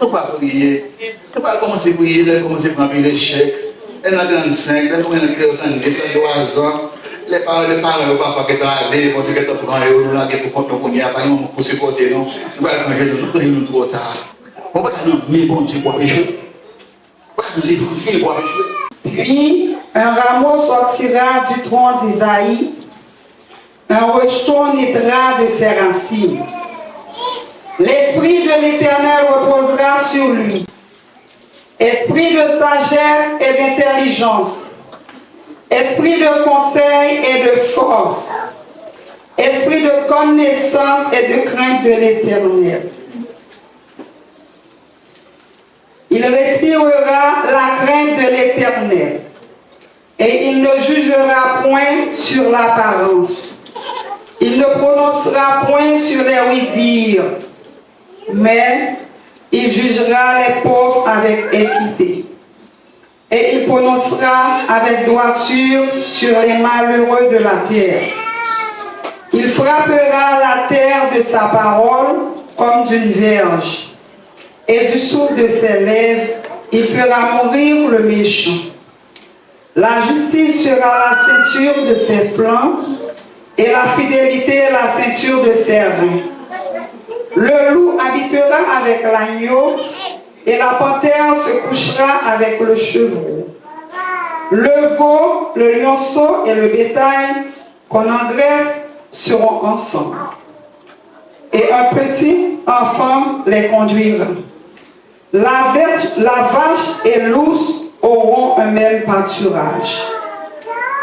ne pas prier. Ne pas commencer à prier, elle commence à prendre les chèques. Elle a 35, elle commence à 3 ans. Les parents ne vont pas faire aller, vont dire que tu as pris un euro, pour compte qu'on y a pas pour se porter, non. Nous allons manger, nous prenons trop tard. On va nous mais bon Dieu pour pécher. Puis un rameau sortira du tronc d'Isaïe, un rejeton naîtra de ses racines. L'esprit de l'Éternel reposera sur lui, esprit de sagesse et d'intelligence, esprit de conseil et de force, esprit de connaissance et de crainte de l'Éternel. Il respirera la crainte de l'Éternel et il ne jugera point sur l'apparence. Il ne prononcera point sur les oui-dire, mais il jugera les pauvres avec équité. Et il prononcera avec droiture sur les malheureux de la terre. Il frappera la terre de sa parole comme d'une verge. Et du souffle de ses lèvres, il fera mourir le méchant. La justice sera la ceinture de ses flancs, et la fidélité la ceinture de ses reins. Le loup habitera avec l'agneau, et la panthère se couchera avec le chevreau. Le veau, le lionceau et le bétail qu'on engraisse seront ensemble. Et un petit enfant les conduira. La vache et l'ours auront un même pâturage.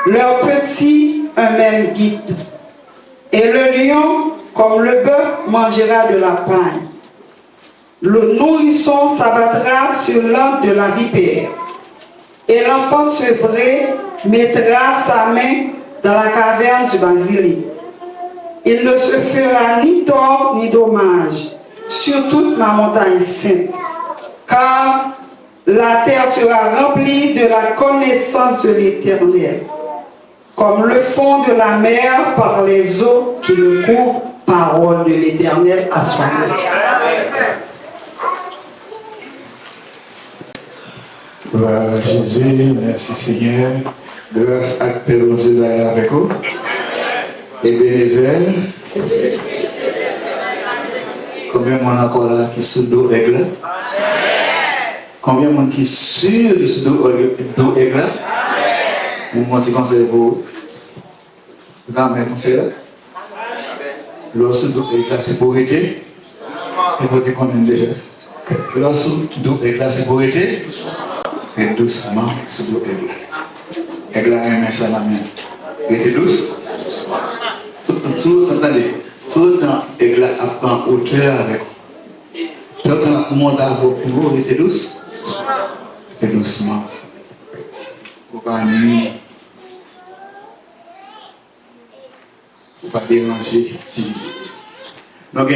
Leurs petits, un même guide. Et le lion, comme le bœuf, mangera de la paille. Le nourrisson s'abattra sur l'un de la vipère. Et l'enfant sevré mettra sa main dans la caverne du basilic. Il ne se fera ni tort ni dommage sur toute ma montagne sainte, car la terre sera remplie de la connaissance de l'Éternel, comme le fond de la mer par les eaux qui le couvrent, parole de l'Éternel à soi-même. Voilà Jésus, merci Seigneur. Grâce à Père Dieu avec vous. Ebenezer. Combien de monde encore là qui sont dos aigle? Combien de monde qui sur dos aigle? Vous pensez qu'on sait vous? Vous pensez là? Lorsque dos aigle c'est pour aider. Et vous dites qu'on aime déjà. Lorsque dos aigle c'est pour aider. Et doucement sur dos aigle. Aigle a un message à la main. Restez douce. Attendez. Tout le temps, aigle a en hauteur avec vous. Tout le temps, monte à vos pouvoirs, restez douce. Restez doucement. Pour pas nuire. Pour pas déranger. Nous avons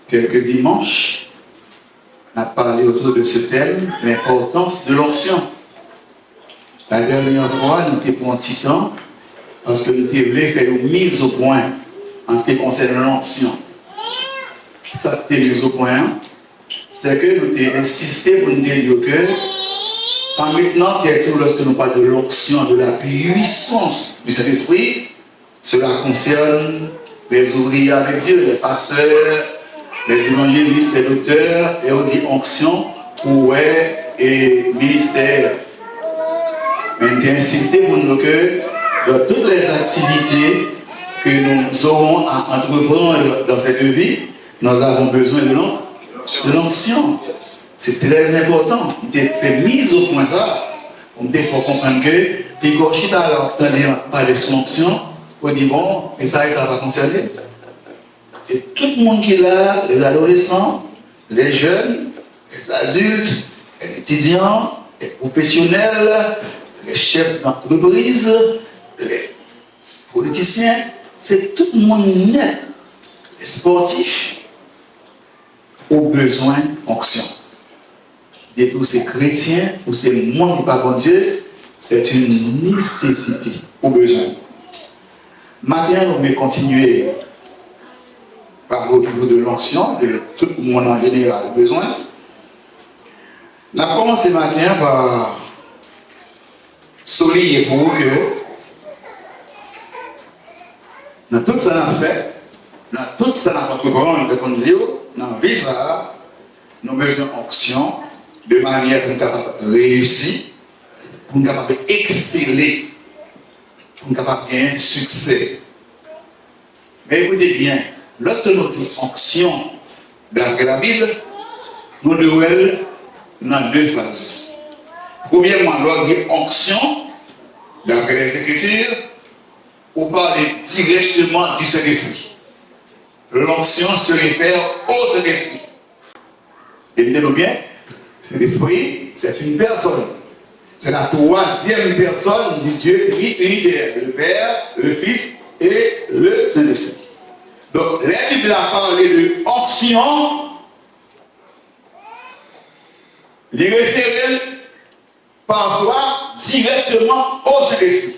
quelques dimanches. On a parlé autour de ce thème, l'importance de l'onction. La dernière fois, nous avons pris un petit temps parce que nous avons fait une mise au point en ce qui concerne l'onction. Ça qui est mise au point, c'est que nous avons insisté pour nous dire que, en maintenant lorsque nous parlons de l'onction, de la puissance du Saint-Esprit, cela concerne les ouvriers avec Dieu, les pasteurs, les évangélistes, les docteurs, et on dit onction, ouais, et ministère. Mais nous avons insisté pour nous que dans toutes les activités que nous aurons à entreprendre dans cette vie, nous avons besoin de l'onction. C'est très important. On a fait mise au point ça. On faut comprendre que les Gochita alors parler de son onction, on dit bon, et ça va concerner. Et tout le monde qui est là, les adolescents, les jeunes, les adultes, les étudiants, les professionnels, les chefs d'entreprise, les politiciens, c'est tout le monde net. Les sportifs ont besoin d'onction. Et pour ces chrétiens, pour ces monde qui parlent de Dieu, c'est une nécessité, au besoin. Maintenant, on va continuer par votre niveau de l'onction, de tout le monde en général besoin. On a commencé matin par souligner pour vous que dans tout ça qu'on a fait, dans tout ça qu'on a entrepris, comme on dit, dans la vie, ça, nous avons besoin d'onction de manière pour nous capables de réussir, pour nous capables d'exceller, pour nous capables de gagner succès. Mais écoutez bien, lorsque nous disons onction d'après la Bible, nous devons dans deux phases. Premièrement, lorsque nous disons onction d'après les Écritures, on parle directement du Saint-Esprit. L'onction se réfère au Saint-Esprit. Écoutez-nous bien, Saint-Esprit, c'est une personne. C'est la troisième personne du Dieu unitaire, le Père, le Fils et le Saint-Esprit. Donc, la Bible a parlé de onction, les référer parfois directement au Saint-Esprit.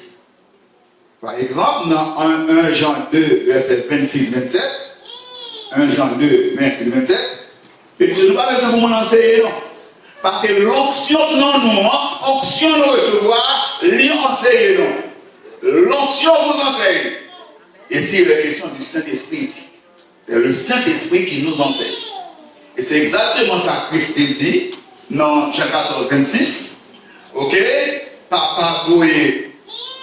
Par exemple, dans 1 Jean 2, verset 26-27, 1 Jean 2, 26-27, et je n'ai pas besoin pour m'enseigner, non. Parce que l'onction, non, onction nous recevoir, l'enseigner, non. L'onction vous enseigne. Et c'est la question du Saint-Esprit ici. C'est le Saint-Esprit qui nous enseigne. Et c'est exactement ça que Christ dit dans Jean 14, 26. Ok? Papa doué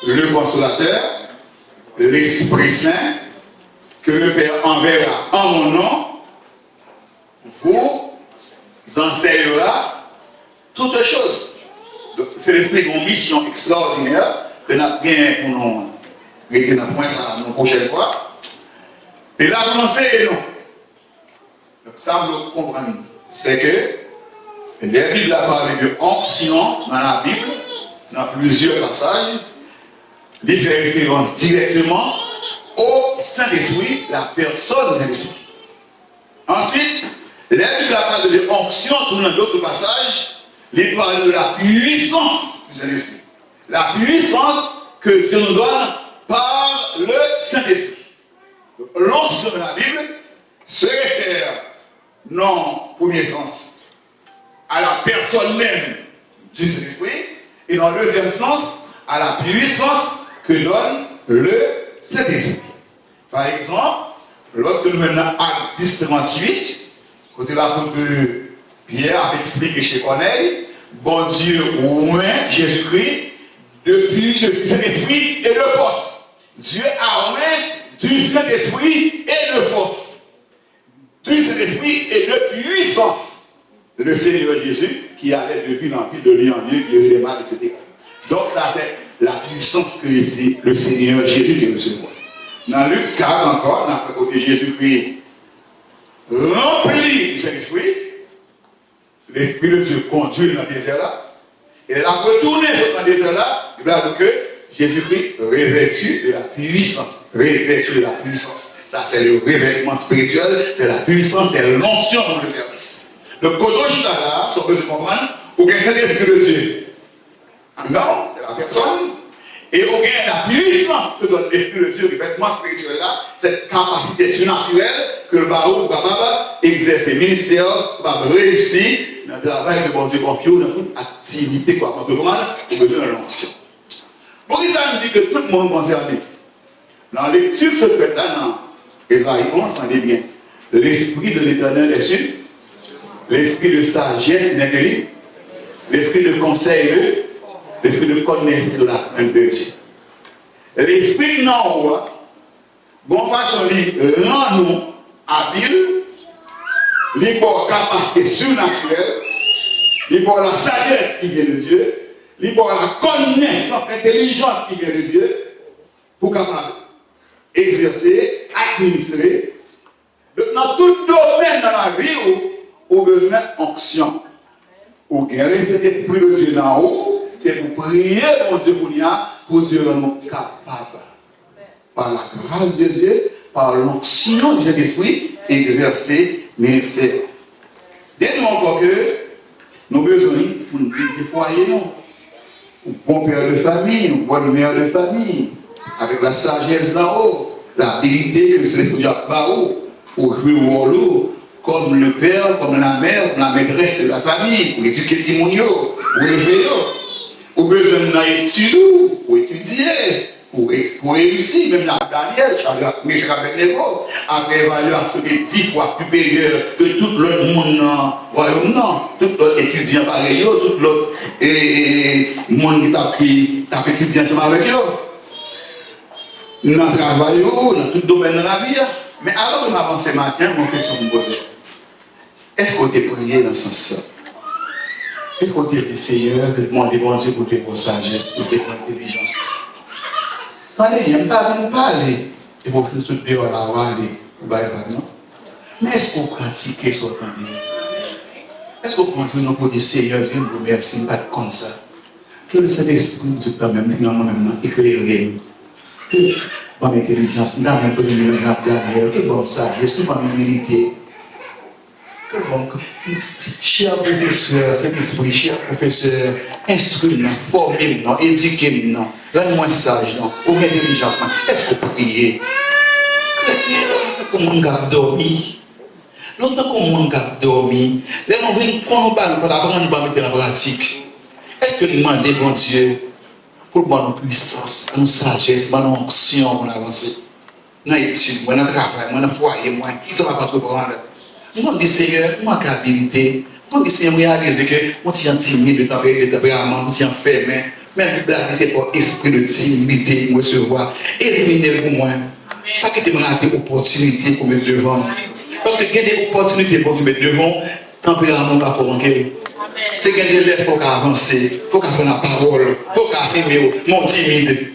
le consolateur, l'Esprit Saint, que le Père enverra en mon nom, vous enseignera toutes choses. Donc, c'est l'Esprit d'une mission extraordinaire que nous avons bien pour nous rester dans le point ça la prochaine fois. Et là, vous enseignez, non. Donc, ça, vous comprenez. C'est que la Bible a parlé de onction dans la Bible, dans plusieurs passages. Il fait référence directement au Saint-Esprit, la personne du Saint-Esprit. Ensuite, la Bible a parlé de onction, dans d'autres passages, il parle de la puissance du Saint-Esprit. La puissance que Dieu nous donne par le Saint-Esprit. L'onction de la Bible se réfère, non, premier sens, à la personne même du Saint-Esprit, et dans le deuxième sens, à la puissance que donne le Saint-Esprit. Par exemple, lorsque nous venons à Acte 10, 38, côté l'apôtre Pierre a expliqué chez Corneille, bon Dieu oint Jésus-Christ depuis le Saint-Esprit et de force. Dieu a oint du Saint-Esprit et de force. Du Saint-Esprit et de puissance. Le Seigneur Jésus qui allait depuis l'empire de lieu en lieu, guérir les mal, etc. Donc ça c'est la puissance que le Seigneur Jésus qui recevoir. Dans Luc 4 encore, dans le côté Jésus-Christ rempli du Saint-Esprit, l'Esprit de Dieu conduit dans le désert là, et il a retourné dans le désert là, il a dit que Jésus-Christ revêtu de la puissance. Revêtu de la puissance. Ça c'est le revêtement spirituel, c'est la puissance, c'est l'onction dans le service. Donc quand on est là, si on peut se comprendre, ou bien c'est l'Esprit de Dieu. Non, c'est la personne. Et on gagne la puissance que donne l'Esprit de Dieu, le vêtement spirituel là, cette capacité surnaturelle que le baron va capable exercer ministère, va réussir dans le travail que bon Dieu confie, dans toute activité qu'on entreprendre, on a besoin de l'onction. Pourquoi ça me dit que tout le monde est concerné? Dans la lecture de ce fait là, dans Ésaïe 11, on dit bien, l'Esprit de l'Éternel est sur, l'Esprit de sagesse et d'intelligence, l'Esprit de conseil, l'Esprit de connaissance de la crainte de Dieu. L'Esprit non, bon façon, il rend nous habiles, il pour capacité surnaturelle, il pour la sagesse qui vient de Dieu, il pour la connaissance, l'intelligence qui vient de Dieu, pour capable exercer, administrer. Donc, dans tout domaine dans la vie, on a besoin d'onction. Pour garder cet esprit de Dieu en haut, c'est pour prier mon Dieu pour Dieu rendre capable. Par la grâce de Dieu, par l'onction du Saint-Esprit, exercer ministère. Dites-nous encore que nous avons besoin de foyer, un bon père de famille, une bonne mère de famille, avec la sagesse d'en haut, l'habilité que le Saint-Esprit a haut, pour jouer au rôle comme le père, comme la mère, comme la maîtresse de la famille, pour éduquer les gens, pour élever, pour besoin d'études, pour étudier, pour réussir. Même la Daniel, Michel Abednego, avait évaluation de 10 fois supérieure que tout l'autre monde dans le royaume, tout l'autre étudiant pareil, tout l'autre monde qui a étudié ensemble avec eux. Dans le travail, dans tout domaine de la vie. Mais avant de m'avancer matin, mon question me poser. Est-ce qu'on t'a prié dans ce sens-là? Est-ce qu'on t'a dit, Seigneur, de demander bon Dieu pour tes sagesse, pour tes intelligence? Attendez, il n'y a pas de parler. Et pour faire ce dehors là, on va aller. Mais est-ce qu'on pratique ce qu'on dit? Est-ce qu'on prend jour pour dire, Seigneur, viens me remercier, pas comme ça? Que le Saint-Esprit nous dit quand même, éclairer. Que bonne intelligence, nous avons un peu de derrière, que bonne sagesse, que bonne humilité. Que bon, cher professeur, Saint-Esprit, cher professeur, instruis-nous, formez-nous, éduquez-nous, rends-moi sage, ou intelligence. Est-ce qu'on prie? Chrétien, comment on a dormi? Longtemps qu'on a dormi, là on vient prendre pas pour apprendre, nous pas mettre en pratique. Est-ce que nous demandons, bon Dieu, pour bonne puissance, bonne sagesse, bonne onction pour avancer? Dans l'étude, dans le travail, dans le foyer, moi, qui ne va pas trop prendre? Moi, je dis Seigneur, moi, j'ai habilité. Moi, je dis Seigneur, réaliser que moi, je suis timide, de tempérament, je suis fermé. Mais la Bible dit, c'est pas esprit de timidité, moi, recevoir. Éliminer pour moi. Pas que tu me rates des opportunités pour mettre devant. Parce que il y a des opportunités pour te mettre devant, tempérament, pas faut manquer. C'est qu'il y a des lèvres, il faut avancer, il faut prendre la parole, il faut affirmer, mon timide,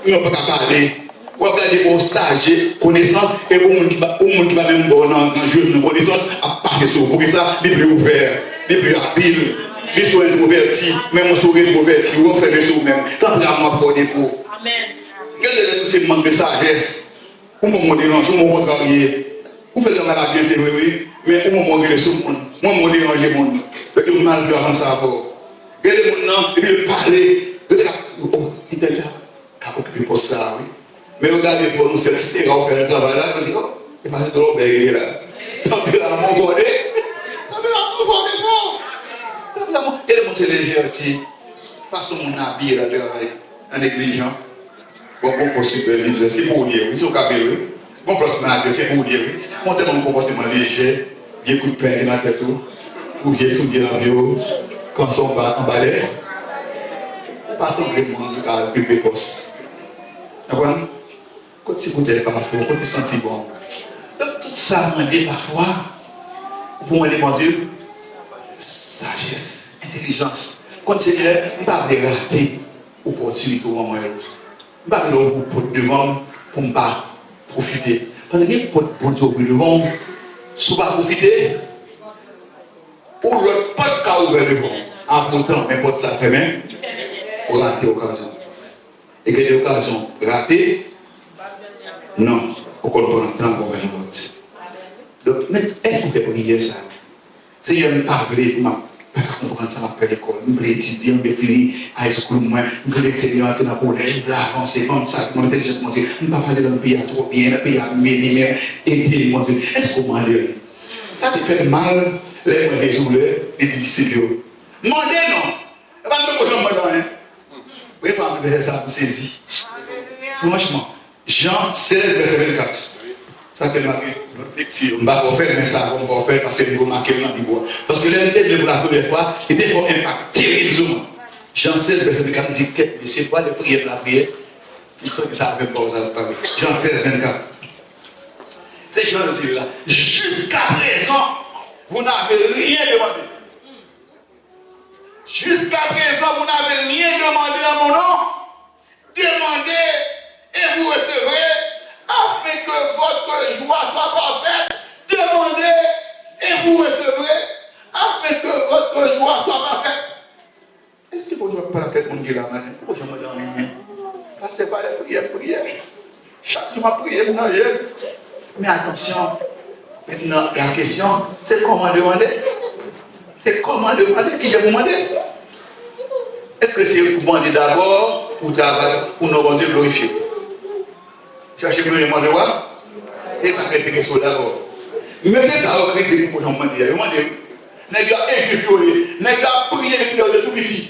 il ne peut pas parler. Ou regarder pour sage, connaissance, et pour les gens qui va même dans le jeu de connaissance, à partir sur pour que ça, les plus ouverts, les plus habiles, les soins introvertis, même aux souris introvertis, ou faire des choses même. Tant que moi, pour défaut. Regardez tous ces manques de sagesse. Pour me déranger, pour me contrarier. Vous faites mal à bien, c'est vrai, mais pour me montrer sur le monde. Moi, je dérange le monde. Parce que le mal doit avancer à bord. Regardez le monde, il veut parler. Oh, il est là. Qu'à occuper pour ça, oui. Mais regardez pour nous, c'est là, on fait le travail là, on dit, oh, c'est pas trop bien là. Tant que là, mon godé, tant que là, mon godé, tant que là, mon godé, c'est légèreté. Façon mon habit là, travail, en négligent. Bon, pour superviseur, c'est pour dire, oui, c'est au cabello. Bon, pour manager, c'est pour dire, oui. Montez mon comportement léger, bien coup de pain dans la tête, ou bien souder la bio, quand on va en balai. Façon vraiment de plus précoce. D'accord? Quand tu es parfois, quand tu te sens bon. Donc tout ça m'a dit parfois, pour moi, mon Dieu, sagesse, intelligence. Quand tu es là, je ne peux pas rater l'opportunité au moment où je ne peux pas devant pour ne pas profiter. Parce que pour te devant, si tu ne pas profiter, pour le pas de cas ouvert devant, en pourtant, n'importe ça fait même, pour rater l'occasion. Et que l'occasion ratée, non, au contraire, on va faire une vote. Donc, mais est-ce qu'on fait prier ça? Si je ne parle pas, je comprends ça, je vais l'école, je vais étudier, je vais finir à l'école, je vais excéder dans le collège, je vais avancer comme ça, mon intelligence, mon Dieu, je ne vais pas parler dans le pays trop bien, le pays à m'aider, aider, mon Dieu. Est-ce qu'on m'a dit? Ça te fait mal, les résoudre, les disciples. Mon Dieu, non. Je ne vais pas me dire, vous pouvez pas me ça, me saisir. Franchement. Jean 16, verset 24. Ça que notre lecture. On va faire, mais ça, on va faire parce que nous remarquons dans la Bible. Parce que l'intérêt de la première fois, il était fort impact terriblement. Jean 16, verset 24 dit que je ne sais pas les prières de la prière. Il sait que ça avait pas osé parler. Jean 16, 24. C'est Jean le dit là. Jusqu'à présent, vous n'avez rien demandé. Jusqu'à présent, vous n'avez rien demandé à mon nom. Demandez et vous recevrez, afin que votre joie soit parfaite. Demandez et vous recevrez, afin que votre joie soit parfaite. Est-ce que vous ne pouvez pas faire mon Dieu là maintenant? Pourquoi je me donne rien? Passez par les prières. Chaque jour, ma prière, mais attention, maintenant, la question, c'est comment demander? C'est comment demander? Qui j'ai demandé? Est-ce que c'est pour demander d'abord, pour nous Dieu glorifier? Cherchez le demande de quoi? Et ça fait des questions d'abord. Mettez ça au crédit pour demander. Demandez. Nèg a éjoué, nèg a prié de tout petit.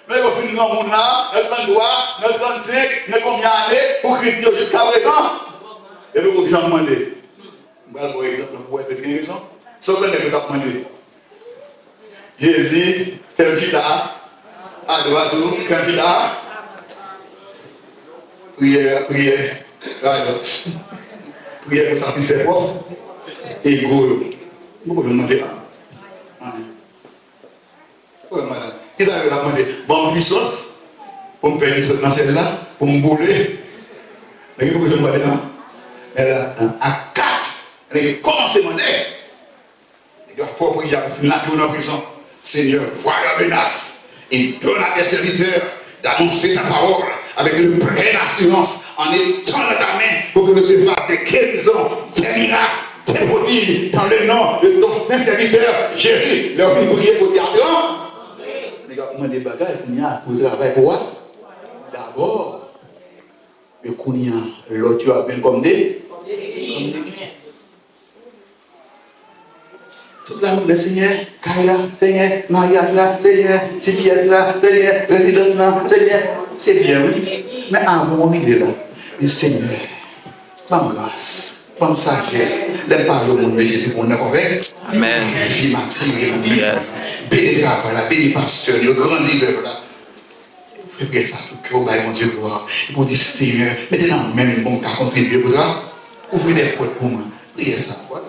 Mais vous finissez dans mon âme, notre droit, notre 35, notre combien d'années pour Christ jusqu'à présent. Et vous vous demandez. Je vais vous donner un exemple pour être très raison. Ce que vous avez demandé. Jésus, quel guitare, à droite, quel guitare. Prière, prière pour satisfaire propre. Et vous demandez. Qu'est-ce que vous avez demandé? Bonne puissance pour me faire une truc dans celle-là, pour me bouler. Mais qu'est-ce que vous demandez là? Elle a à 4. Elle a commencé à demander. Il doit pas prier pour finir la prison. Seigneur, vois la menace et donne à tes serviteurs d'annoncer ta parole avec une pleine assurance en étendant ta main pour que ne se fasse des guérisons, des miracles, des prodiges dans le nom de ton serviteur Jésus. Leur vie prier pour dire non. Les gars, comment des bagages pour travailler pour quoi? D'abord, mais l'autre tu as bien comme des biens. Toute la route, Seigneur, Kaila, Seigneur, mariage là, Seigneur, CPS là, Seigneur, résidence là, Seigneur, c'est bien, oui. Mais avant, on est là. Le Seigneur, par grâce, par sagesse, les paroles de mon Jésus, on est correct. Amen. Vie Maxime, Yes. béni la béni pasteur, le grand leader là. Fais bien ça, tout cœur, mon Dieu, gloire. Ils vont dire, Seigneur, mettez dans le même bon cas contribuer pour toi. Ouvrez les portes pour moi. Priez ça, voilà.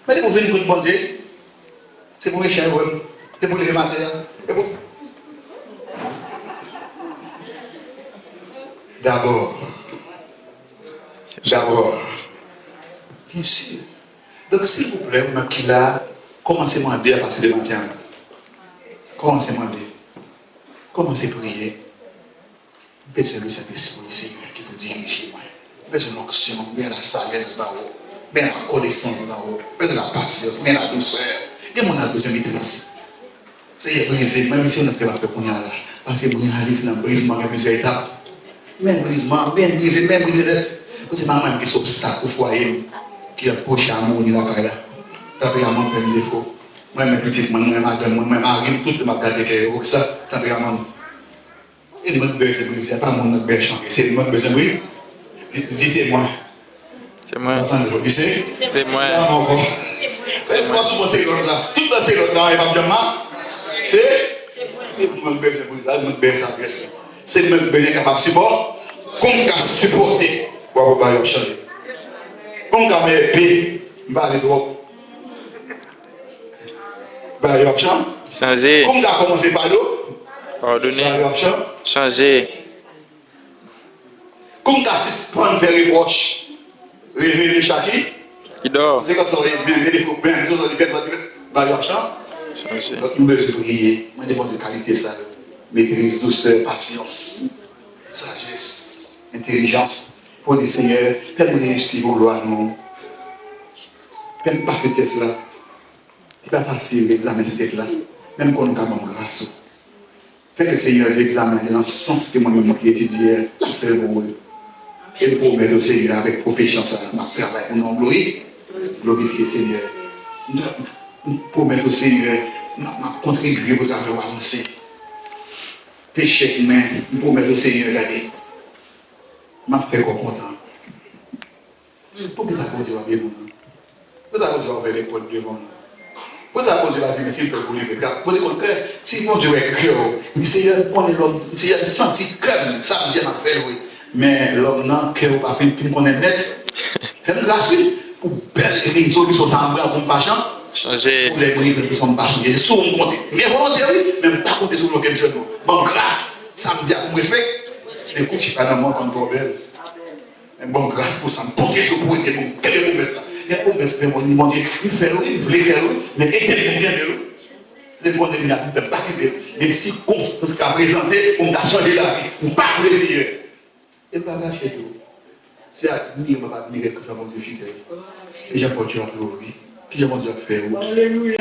Mais vous venez pour le Dieu. C'est pour mes chers, c'est pour les matériels. D'abord, bien sûr. Donc, s'il vous plaît, vous-même qui l'a, commencez à demander à partir de matin. Commencez à demander. Commencez à prier. Faites le Saint-Esprit, Seigneur, qui vous dirige. Faites une onction, bien la sagesse là-haut. Mais la connaissance d'en haut, mais la patience, mais la douceur. Et mon besoin de maîtrise. C'est brisé, même si on ne peut pas faire qu'on y a là. Parce que vous réalisez dans le brisement, il y a plusieurs étapes. Même brisement, même brisé d'être. C'est maman qui est obstacle au foyer, qui a proche à mon ni la caille là. T'as pris à mon plein de défauts. Moi, mes petites, moi, madame, moi, mari, tout le monde a gardé que ça, t'as pris à mon. Et notre besoin de briser, pas mon besoin de changer, c'est notre besoin de briser. Dites-moi. C'est moi. C'est moi. C'est moi. C'est l'autre là. Tout dans ces l'autre là, il va bien mal. C'est mon besoin de briser. C'est mon besoin capable de supporter. Comme qu'à supporter. Pour pas changer. Comme qu'à me payer. Il va aller droit. Bah, changer. Comme qu'à commencer par l'eau. Pardonnez. Changer. Comme qu'à suspendre les reproches. Réveiller Chaki. Qui dort. C'est quand ça va bien, changer. Donc, nous devons prier. Moi, je demande de qualité ça. Maîtrise, douceur, patience, sagesse, intelligence. Pour le Seigneur, faites-nous réussir vos lois, nous. Faites-nous pas faire cela. Ce n'est pas facile d'examiner cette tête-là. Même quand nous avons grâce. Faites le Seigneur examiner dans le sens que moi-même qui étudie, fait le bon. Et le promettre au Seigneur avec profession, ça va travailler pour nous glorifier le Seigneur. Nous promettre au Seigneur, nous contribuer pour travailler avancer. Péché humain, nous promettre au Seigneur, regardez. Je suis fait content. Pourquoi ça continue à bien nous? Pourquoi ça continue à faire les portes devant nous? Pourquoi ça continue à dire, s'il peut vous lever, vous dites, si mon Dieu est cœur, le Seigneur connaît l'homme, le Seigneur senti cœur, ça me dit à faire, oui. Mais l'homme n'a que pas fait pour connaître net. Faites grâce pour belle résolution sans bras pour patient. Changer. Pour les briques qui sont pas changés. C'est sur mon compte. Mais volontaire, même pas compter sur nos questionnements. Bon, grâce, ça me dit à mon respect. Écoute, je ne suis pas dans le monde comme toi, belle. Mais bon, grâce pour ça, me porter sur vous. Quelle est la promesse là? Il y a une promesse que mon Dieu, il fait oui, il voulait faire oui, mais éternellement bien faire oui. C'est pour dire, il ne peut pas quitter. Les circonstances qu'a présentées, on a changé la vie. On pas pour les Seigneur. Et pas lâcher tout. C'est admirer, on va admirer que ça va Dieu fidèle. Et j'ai pas Dieu à glorifier. Puis j'ai mon Dieu à faire. On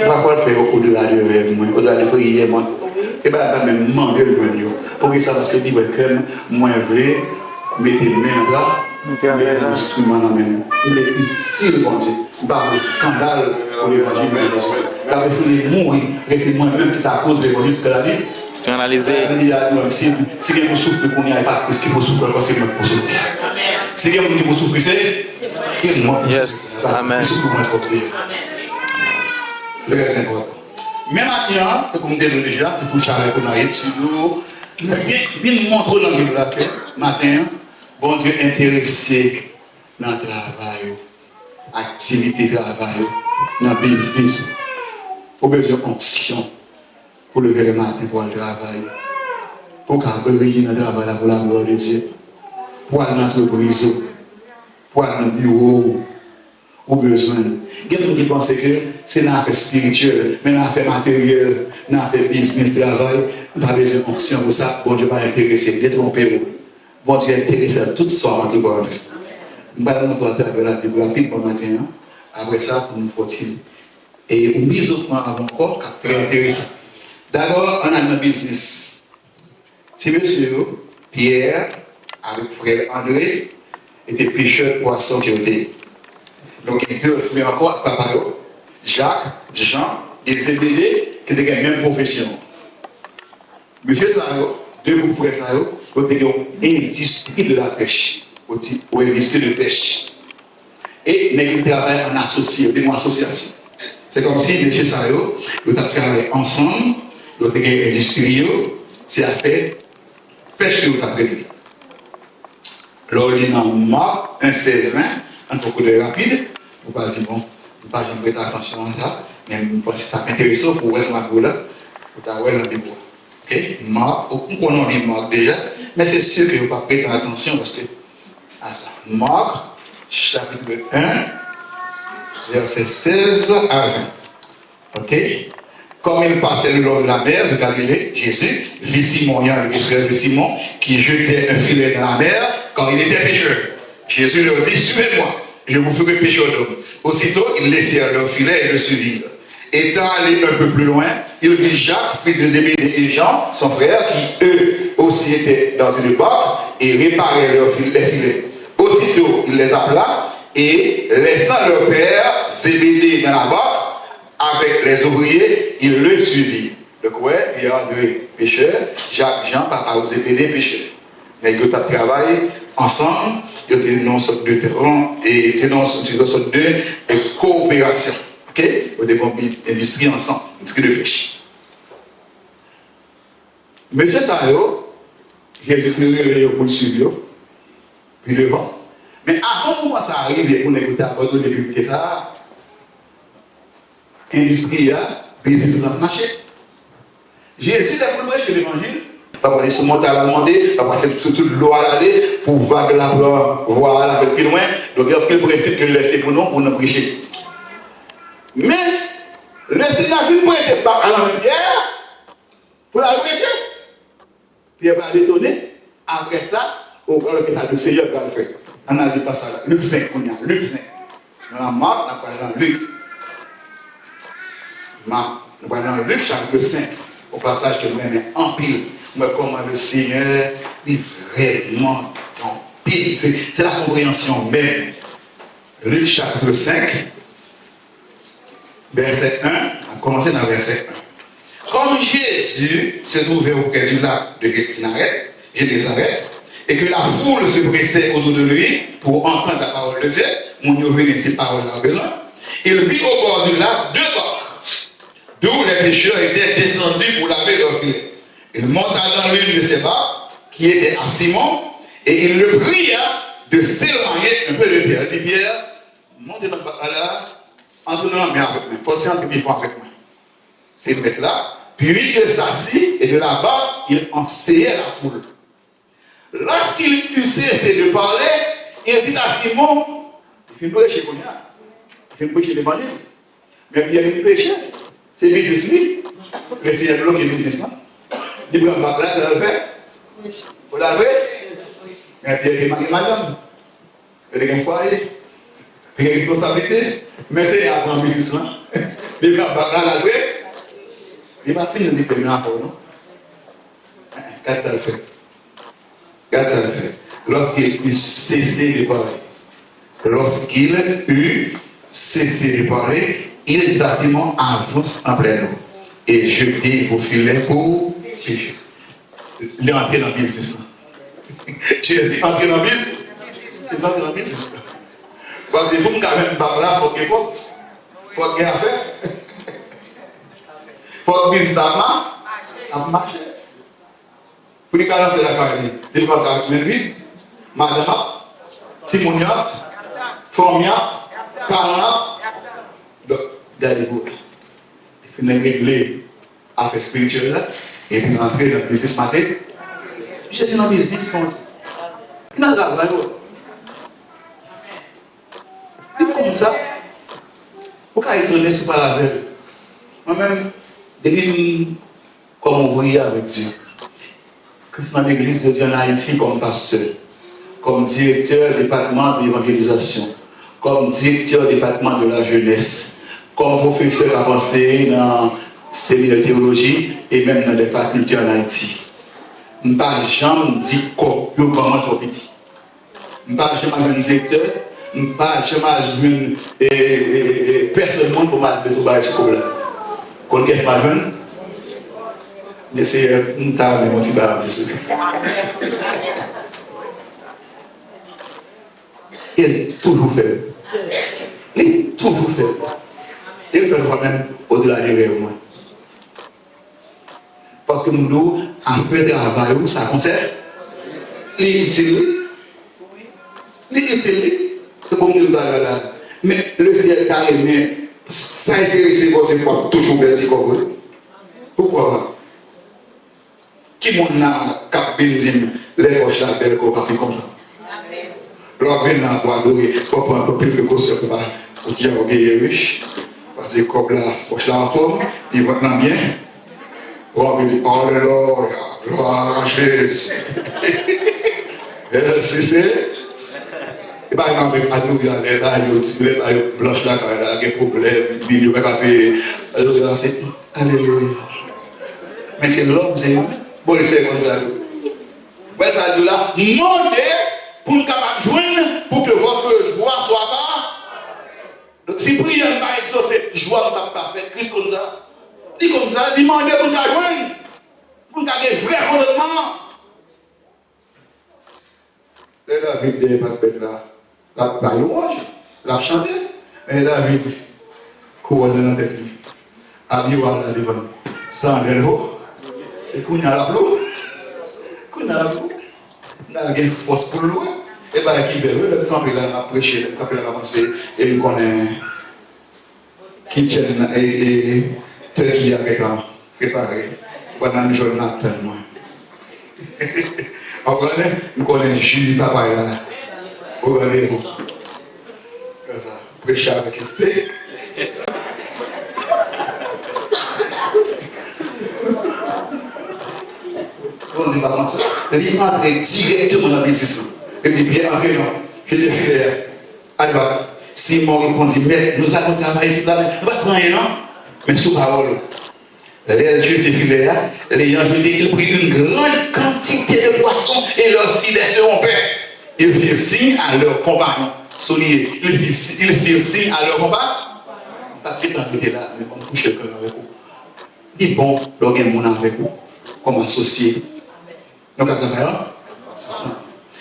va pas le faire au-delà de rêve, au-delà de prier. Et bien, on va même demander le bon Dieu. Pour que ça, parce que dit, moi, je veux mettre les mains là. Mais l'instrument dans la main. Il est utile, bon Dieu. Pas de scandale pour l'évangile. Il avait fait mourir. C'est moi-même qui t'a cause de l'évangile jusqu'à la vie. Externalisé. Si quelqu'un souffre qu'on n'y a pas, est-ce qu'il faut souffrir parce que c'est moi qui souffre. Si quelqu'un qui souffre, c'est moi. Yes. Amen. Très important. Même maintenant, comme je l'ai déjà, tout chargé pour nous dessus, bien montrer dans le Bible que matin, bon Dieu intéressé dans le travail, activité de travail, dans le business. Pour besoin d'onction, pour lever le matin pour le travail, pour qu'il briller dans le travail pour la gloire de Dieu, pour aller dans l'entreprise, pour aller dans le bureau, pour besoin. Il y a des gens qui pensent que c'est une affaire spirituelle, mais une affaire matérielle, une affaire business, travail, on n'a pas besoin d'onction pour ça. Bon Dieu va intéresser, détromper-vous. Bon Dieu est intéressé à toute sorte de bord. Je vais vous montrer la Bible rapide pour le matin. Après ça, pour nous porter. Et on mise au point avant encore, qui est très intéressant. D'abord, on a le business. Si monsieur Pierre, avec frère André, était pêcheur de poissons qui étaient. Donc, il peut faire encore papa, Jacques, Jean et Zébédée, qui étaient la même profession. Monsieur Saro, deux frères Saro, ils étaient industrie de la pêche, ou industrie de pêche. Et ils travaillent en association. C'est comme si les Saro, ils travaillent ensemble, ils étaient industriels, c'est à faire pêche que vous avez prévu. Alors, il y a un Marc 1,16-20, un peu de rapide. Vous ne pouvez pas dire, bon, je ne vais pas prêter attention à ça, mais je pense que ça m'intéresse pour voir ce matin-là, pour voir la Bible. Ok? Marc, on connaît Marc déjà, mais c'est sûr que vous ne pouvez pas prêter attention parce que, à ça. Marc, chapitre 1, verset 16 à 20. Ok? Comme il passait le long de la mer de Galilée, Jésus vit Simon, le frère de Simon, qui jetait un filet dans la mer quand il était pêcheur. Jésus leur dit, suivez-moi, je vous ferai pêcheur d'hommes. Aussitôt, ils laissèrent leur filet et le suivirent. Étant allé un peu plus loin, il vit Jacques, fils de Zébédée, et Jean, son frère, qui eux aussi étaient dans une barque et réparaient leurs filets. Aussitôt, il les appela et, laissant leur père Zébédée dans la barque, avec les ouvriers, ils le suivirent. Donc, ouais, il y a deux pêcheurs, Jacques, Jean, papa aux Zébédée, pêcheurs. Mais ils travaillent ensemble, il y a une sorte de terrain et une sorte de coopération. Ok? Il y a des bonnes industries ensemble, industrie de pêche. Monsieur Sayo, Jésus créé pour le suivre, puis devant. Mais avant comment ça arrive, on écoute à votre député ça, industrie, business dans le marché. Jésus a pour prêcher l'évangile. Papa, il se monte à la montée, papa, c'est surtout l'eau à l'aller pour voir la voir la plus loin. Donc, il y a le principe que laisser pour nous prêcher. Mais, le Seigneur ne prête pas à la même pierre pour la prêcher. Pierre va détonner. Après ça, on va le ça, le Seigneur va le faire. On a lu pas ça là. Luc 5, on y a Luc 5. Dans la Marc, on a parlé dans Luc. Marc, on parle dans Luc chapitre 5. Au passage que je mets en pile. Mais comment le Seigneur est vraiment en pile. C'est la compréhension même. Luc chapitre 5, verset 1. On va commencer dans verset 1. Comme Jésus se trouvait auprès du lac de Génézareth, et que la foule se pressait autour de lui pour entendre la parole de Dieu, mon Dieu venait ces paroles à besoin, il vit au bord du lac deux barques, d'où les pêcheurs étaient descendus pour laver leurs filets. Il monta dans l'une de ces barques, qui était à Simon, et il le pria de s'éloigner un peu de terre. Il dit, Pierre, montez dans la barque là, entre dans la mer avec moi, posez entre les avec moi. C'est le mettre là, puis il s'assit, et de là-bas, il enseignait la foule. Lorsqu'il eut cessé de parler, il dit à Simon, il fait prêcher qu'on a, il fait prêcher l'évangile. Mais il y a une péché, c'est business lui. Le Seigneur de l'eau qui est business là. Il prend ma place, ça le fait. Vous l'avez? Mais puis il y a des madame, il y a des foyers, il y a des responsabilités. Mais c'est un grand business là. Il prend ma place, là, il va finir de dire que non? Regarde ça le fait. Regarde ça le fait. lorsqu'il eut cessé de parler. Lorsqu'il eut cessé de parler, il s'assimont avance en plein eau et jeté vos filets pour pêcher. Il est entré dans le business. Jésus est entré dans le business. Il est entré dans le business. Parce que pour nous même par là, il faut qu'il y ait affaire. Il faut que le business a marché. Pour les cas de la carrière, il va faire une vie, madame, Simonia, Formia, Carla. Donc, gardez-vous. Il faut régler l'affaire spirituelle là, et puis rentrer dans le business matin. Je suis dans le business. Il n'a pas de c'est comme ça. Pourquoi il tourne sur la veille? Moi-même, depuis comme on brille avec Dieu, que c'est dans l'église de Dieu en Haïti comme pasteur, comme directeur du département de l'évangélisation, comme directeur du département de la jeunesse, comme professeur avancé dans le séminaire de théologie et même dans les facultés en Haïti. Je ne parle jamais de comment trop petit. Je ne parle jamais de directeur. Je ne parle jamais de personnellement pour mal de trouver ce problème. Quand est-ce que je c'est un tas de motivation. Il est toujours fait. Il est toujours fait. Il fait moi-même au-delà des rêves. Parce que nous avons fait travail où ça concerne. Il est utile. Il est utile. C'est comme nous là. Mais le ciel a aimé s'intéresser votre époque toujours petit comme vous. Pourquoi? Qui m'en a capé les poches là, belle comme ça. L'on vient là pour adorer, pour prendre un peu plus de caution pour dire qu'on est riche. Parce que comme là, poche là en forme, il va bien. On va dire, oh là là, gloire à Jésus. C'est. Et bien, il m'a dit, il y a des blanches là, il y a des problèmes, il y a des alléluia. Mais c'est l'homme, c'est bon, c'est comme ça. Ouais, ça dit là, demandez pour nous capables de joindre, pour que votre joie soit pas. Donc, si prière pas exaucée, joie n'est pas faite, Christ comme ça. Dit comme ça, demandez pour nous joindre, pour nous avoir un vrai fondement. Les David des Macbeth là. La louange, la chanter, mais David, couronne dans la tête, habillé à la devant, sans vélo, c'est qu'on a la plou, qu'on a la plou, on a une force pour louer, et bien qui veut, le camp il a prêché, le camp il a avancé, et il connaît kitchen et turkey avec un préparé, pendant le jour matin, moi. On connaît Jules, papa là. Regardez-vous. Comme ça. Prêcher avec respect. On dit pas comme ça. Il entre directement dans le business. Il dit bien, Henri, non. Je te fais. Allez, Simon répondit, mais nous avons travaillé toute la main. Nous ne pouvons pas rien, non? Mais sous parole. Les Juifs de Philéa, les gens jetés, ils prirent une grande quantité de poissons et leurs filets se rompaient. Ils firent signe à leurs compagnons. Souliers. Ils firent signe à leurs compagnons. Pas que tant que là, mais comme toucher le cœur avec vous. Ils vont leur gagner mon avec vous, comme associé. Donc, à travers, c'est ça.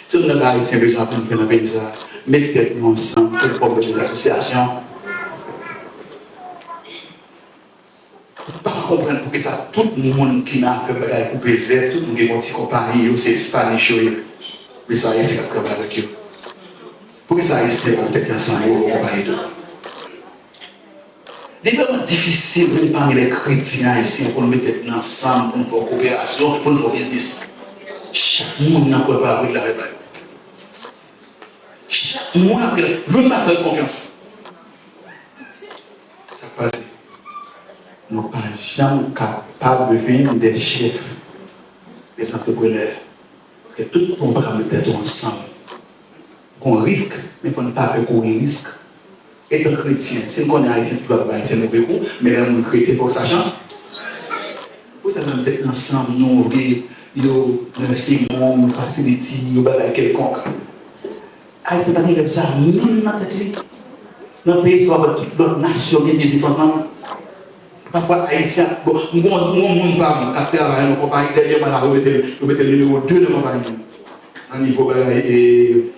Si on n'a pas ici besoin de faire un pays, mettez-nous ensemble pour le problème de l'association. Pas comprendre pour que ça, tout le monde qui n'a que faire pour plaisir, tout le monde qui est petit compagnie, c'est Spanish, mais ça y est, c'est travailler avec eux. Pour que ça y est, c'est peut-être ensemble, on va y aller. C'est vraiment difficile parmi les chrétiens ici pour nous mettre ensemble, pour nous faire coopération, pour nous faire business. Chaque monde n'a pas avec la réparation. Chaque monde a le matin de confiance. Ça passe. Nous ne sommes pas jamais capables de devenir des chefs, des entrepreneurs. Parce que tout le monde ne peut pas mettre ensemble. On risque, mais on ne peut pas courir risque. Étant chrétien, si on est haïtien, tu dois pas c'est mauvais coup, mais là, on est chrétien pour sachant. Vous savez, mettre ensemble, nous, yo Simon, Facility, yo bagay quelconque. Haïtien pas comme ça, même dans tête li. Dans le pays, ça va toute l'autre nation qui business ensemble. Parfois, Haïtien, bon, mon pas, quand travaille dans la compagnie, derrière, on remettre le numéro 2 de la compagnie. À niveau et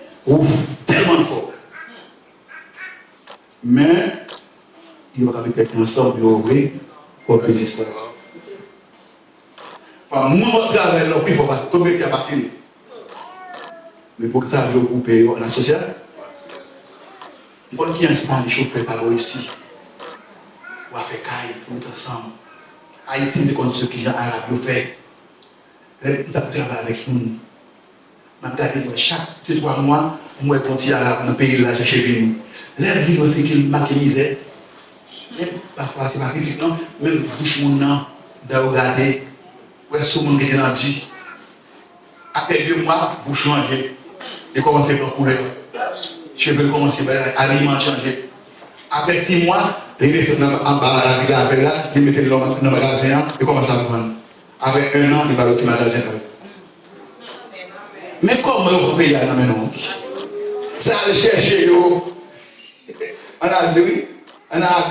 tellement fort. Mais, il va avec quelqu'un ensemble, il va ouvrir pour les histoires. Moi, je travaille là, il faut pas tout métier à partir. Mais pour que ça arrive au groupe la société, on peut qu'il y ait un Espagne chauffeur par ici. On va faire caille, tout ensemble. Haïti, c'est comme ceux qui sont arabes, ils fait. On travaille avec nous. Je regarde chaque 2-3 mois, on va continuer arabe dans le pays de la chercher venu. L'air vivre fait qu'il marque misère. Même parfois, c'est pas critique, non? Même bouche mon nom, de regarder, où est-ce que mon qui était dans le dit. Après 2 mois, bouche changer. Et commencer par couleur. Cheveux commencer par aliment changer. Après 6 mois, les mettez en bas à la ville avec là, ils mettent l'homme dans le magasin et commencent à prendre. Avec 1 an, ils vont au petit magasin. Mais comment vous payez là maintenant? Ça allait chercher yo. On a dit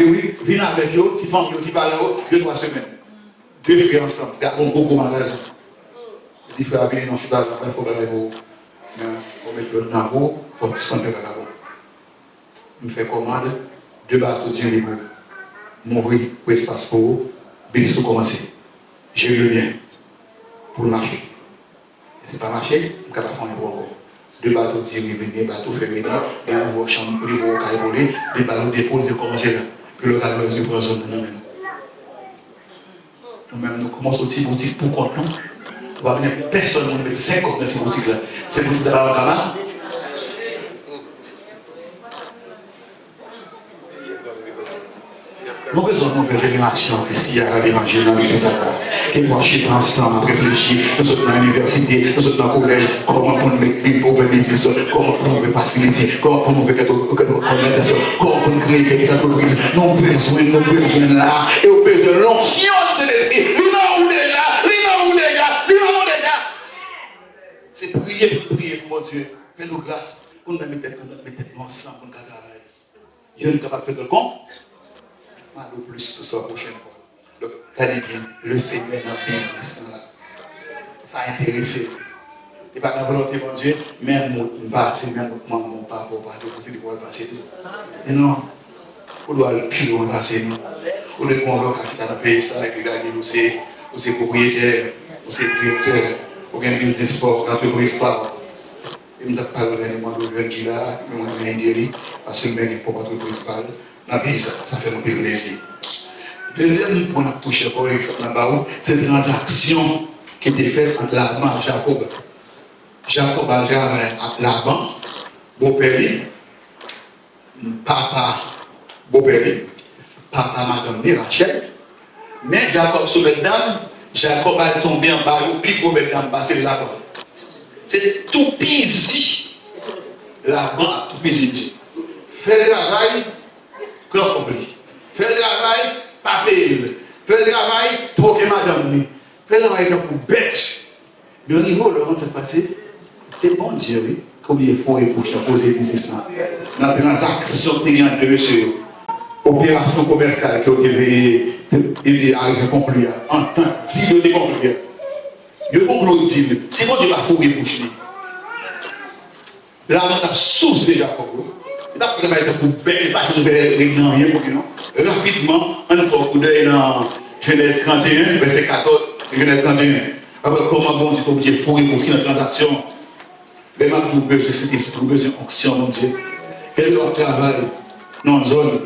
oui, viens avec yo, tu prends yo, tu vas là 2-3 semaines. 2 frères ensemble, il y a un gros magasin. Il faut aller dans le cheval, il faut aller au. On met le navo, il faut se faire là-bas. Je me fais commande, 2 bateaux de ribo. Mon espace pour vous, bis pour commencer. J'ai eu le bien pour le marché. Ce n'est pas marché, je ne peux pas faire un bon encore. 2 bateaux de ribo, des bateaux féminins, des nouveaux chambres, des nouveaux cailles, des bateaux d'épaule, de commencer là. Puis le calme, je prends zone de nous-mêmes. Nous-mêmes, nous commençons petit boutique pour compte, non? On va venir personne ne mettre 50 dans cette boutique-là. Cette boutique d'abord en Kama. Nous avons besoin de nouvelle génération ici à l'évangile dans les États. Qui vont chercher ensemble, réfléchir, nous sommes dans l'université, nous sommes dans le collège, comment on met des pauvres business, comment on veut faciliter, comment on veut organisation, comment on crée quelque entreprise. Nous avons besoin là, et nous avons besoin de l'onction de l'esprit. Nous c'est prier pour Dieu. Fais-nous grâce pour nous mettre ensemble pour nous travailler. Dieu n'est capable de faire de compte. Le plus ce soir, prochaine fois. Donc, regardez bien, le Seigneur dans le business là. Ça a intéressé. Et pas la volonté de Dieu, même mon passé, même mon papa, c'est pour le passer tout. Et non, on doit le plus loin passer. On doit convaincre qui dans le pays, ça, et regarder où c'est propriétaire, où c'est directeur. Aucun business sport, entreprise sport. Et je ne parle pas de moi de qui là, mais moi je viens parce que je suis pour entreprise sport. Dans le pays, ça fait un peu plaisir. Deuxième point à toucher pour l'exemple, c'est une transaction qui était faite entre Laban et Jacob. Jacob a géré Laban, beau-père, papa, beau-père, papa, madame, Rachel. Mais Jacob, sous les dames, Jacob a tombé en bas, au pic au Laban, c'est Laban. C'est tout pisi. Laban, tout pisi. Fais le travail, cloque oublie. Fais le travail, pas payer. Fais le travail, troquer madame. Fais le travail pour bête. Mais au niveau, comment ça se passe? C'est bon Dieu, oui. Combien de fois il faut poser des business là? La transaction client de monsieur. Opération commerciale qui a été conclue en temps, 10 de conclure. Je conclue 10 000. C'est bon Dieu va fourrer pour lui. Là, on a soufflé Jacob. Il a fait le travail pour belle, pas de rien pour lui. Rapidement, on a fait un coup d'œil dans Genèse 31, verset 14, Genèse 31. Après, comment bon Dieu est obligé de fourrer pour lui dans la transaction? Mais ma pour besoin de cet esprit, besoin d'onction, mon Dieu. Et leur travail dans la zone,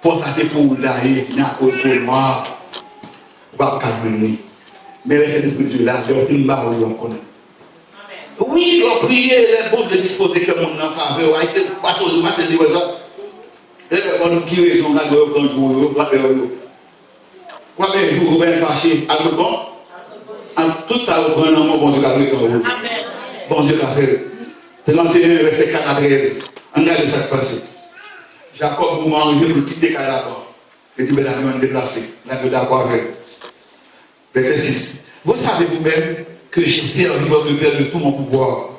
pour ça, c'est pour l'aïe, il y a pour moi, pas calmer. Mais laissez l'esprit de Dieu là, il y a un film barreau, on connaît. Oui, il doit prier, les bons de disposer que mon enfant veut, il n'y a pas de chose, je ne sais pas ça. Et on nous qui raison là, je vais prendre jour, je vais faire jour. Combien de jours vous allez fâcher? À tout bon? Tout ça, vous prenez un mot, bon Dieu, qui a fait. Bon Dieu, qui a fait. 31, verset 4 à 13. Regardez ça qui passe. Jacob vous mange pour quitter Canada. Et tu vas la déplacer. La vie d'accord avec. Verset 6. Vous savez vous-même que j'ai servi votre Père de tout mon pouvoir.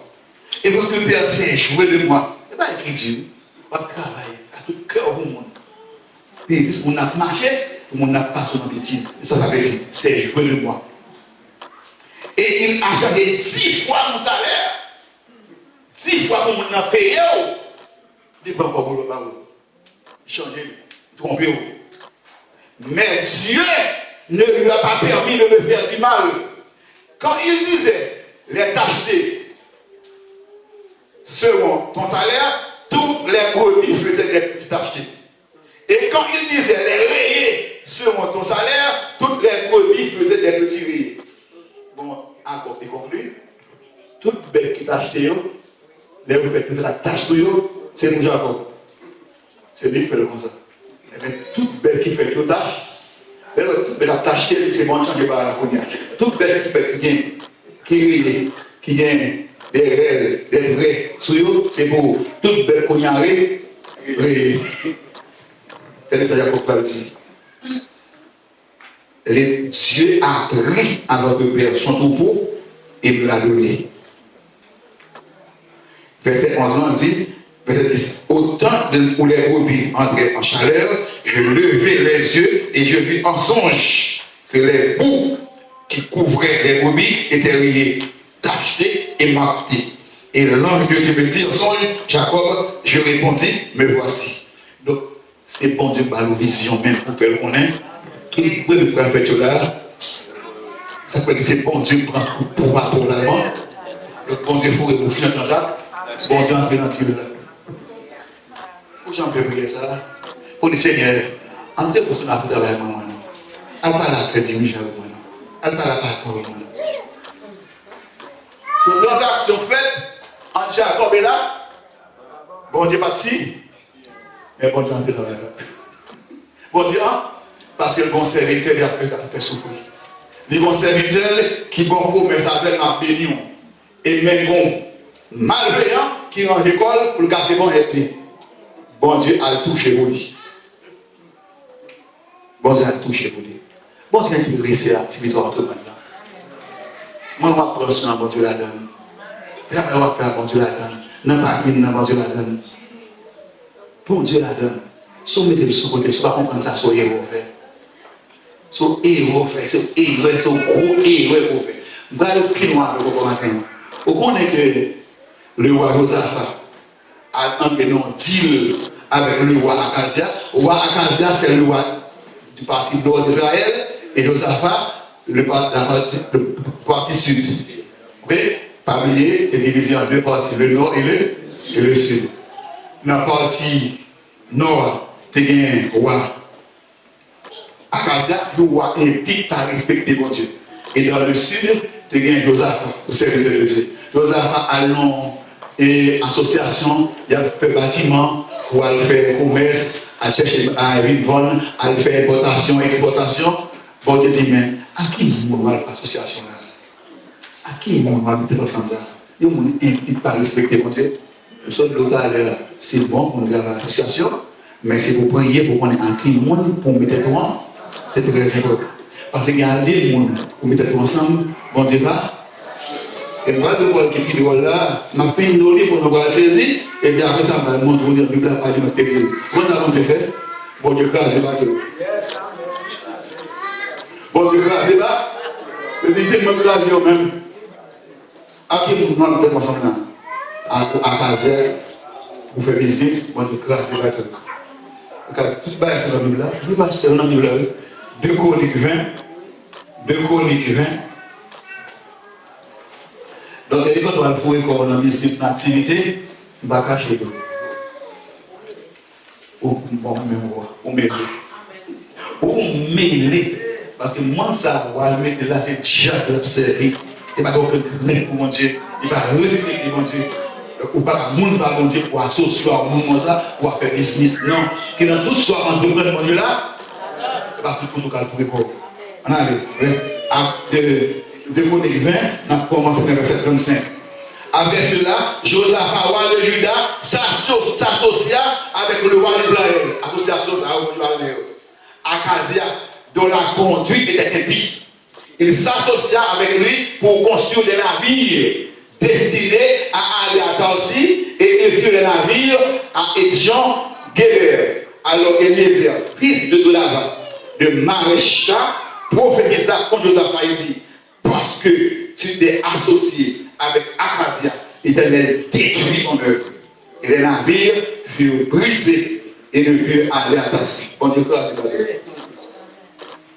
Et votre Père s'est joué de moi. Et bien, écrit Dieu, votre travail, à tout cœur au monde. Et si on a marché, on n'a pas son appétit. Ça veut dire, c'est joué de moi. Et il a jamais 10 fois mon salaire. 10 fois qu'on m'a payé. Il ne peut pas vous le parler. Changer, tromper. Mais Dieu ne lui a pas permis de me faire du mal. Quand il disait, les t'acheter selon ton salaire, tous les brebis faisaient des petits achetés. Et quand il disait les rayés selon ton salaire, toutes les brebis faisaient des petits rayés. Bon, encore et conclu, toutes belles qui t'achetaient, les vous faites la tâche sur eux, c'est mon Jacob. C'est lui qui fait le comme ça. Mais toute belle qui fait toute tâche, toute belle tâche, c'est bon, changer par la première. Toute belle qui fait qui gagne des règles, des vrais sur eux, c'est pour toute belle cognarée. Quel est ça, Jacob va dire? Dieu a pris à notre Père son troupeau et me l'a donné. Verset 11 dit, verset 10, autant où les brebis entraient en chaleur, je levai les yeux et je vis en songe que les bouts qui couvraient les brebis étaient rayés, tachetés et marqués. Et l'ange de Dieu me dit en songe, Jacob, je répondis, me voici. Donc, c'est bon Dieu par la vision même pour faire le connaître. Tout le monde peut faire là. Ça peut dire c'est bon Dieu pour la main. Le bon Dieu faut reboucher dans ça. Bon Dieu entre dans le là. Pour j'en peux prier ça. Pour le Seigneur, entrez pour son appel avec maman. Elle parle à crédit Michel. Elle parle à Paco. Sur transaction faite entre Jacob et là, bon Dieu parti. Mais bon Dieu entre dans la. Bon Dieu, parce que le bon serviteur il a fait souffrir. Le bon serviteur qui bon commerce avec ma bénion. Et même bon malveillant qui rentre l'école pour le casser bon et puis. Bon Dieu a touché vous. Bon Dieu a touché vous. Bon Dieu a qui laissé l'activité entre maintenant. Moi, je vais prendre soin bon Dieu la donne. Je vais faire bon Dieu la donne. Non pas qui bon Dieu la donne. Bon Dieu la donne. Si vous mettez le sous côté, si vous ne comprenez pas ça, c'est héros fait. C'est héros fait. C'est héros, c'est gros héros fait. Vous allez au plus noir le matin. Vous connaissez que le roi Josaphat a entré dans un deal avec le roi Akazia. Le roi Akazia, c'est le roi du parti nord d'Israël. Et Josaphat, le parti sud. Ok? Familier est divisé en deux parties, le nord et le sud. Dans la partie nord, tu as un roi Akazia, le roi implique par respecter mon Dieu. Et dans le sud, tu as un Josaphat, le serviteur de Dieu. Josaphat a une association, il a fait bâtiment, pour aller faire commerce, à chercher à vendre, à faire importation, exportation. Bon Dieu dit, mais à qui nous va l'association là? À qui nous va mettre ensemble là? Il implique par respecter mon Dieu. Le seul local, c'est bon pour nous avoir l'association, mais c'est pour prier, pour qu'on ait un qui monde pour mettre tout ensemble. C'est très important. Parce qu'il y a des gens pour mettre tout ensemble, bon Dieu va. Et voilà le rôle qui est là, m'a fait une donnée pour nous voir saisir, et puis après ça, on va montrer la Bible à parler de texte. Comment ça va faire? Bon Dieu, grâce, c'est pas tout. Bon Dieu, grâce, c'est pas. Le deuxième, moi, grâce, c'est même. À qui nous demandons de ensemble là? À Kazer, pour faire business, bon Dieu, grâce, c'est pas tout. Car tout le bail sur la Bible là, il va se faire dans la Bible là, 2 Chroniques 20, 2 Chroniques 20. Donc, quand on va le faire comme on a mis cette activité, on va cacher tout. Ou même ou mêler. Ou mêler. Parce que moi, ça va le mettre là, c'est déjà l'observer. Il va donc le pour mon Dieu. Il va respecter mon Dieu. Ou pas moun par mon Dieu pour associer à mon monde là, pour faire business. Non. Que dans toute soirée, on devrait mon Dieu là, il va tout le monde le faire. On a les 2 Chroniques 20, on a commencé dans le verset 35. Avec cela, Josaphat, roi de Juda, s'associa avec le roi d'Israël. Association, ça va vous parler. Akazia, dont la conduite était impie. il s'associa avec lui pour construire des navires destinés à aller à Tarsis et il fit les navires à Étienne Guéber. Alors Eliezer, fils de Dolavan, de maréchal, prophétisa contre Josaphat et dit, parce que tu t'es associé avec Akazia, l'Éternel détruit ton œuvre. Et les navires furent brisés et ne purent aller à Tarsis. Bon Dieu, grâce à Dieu.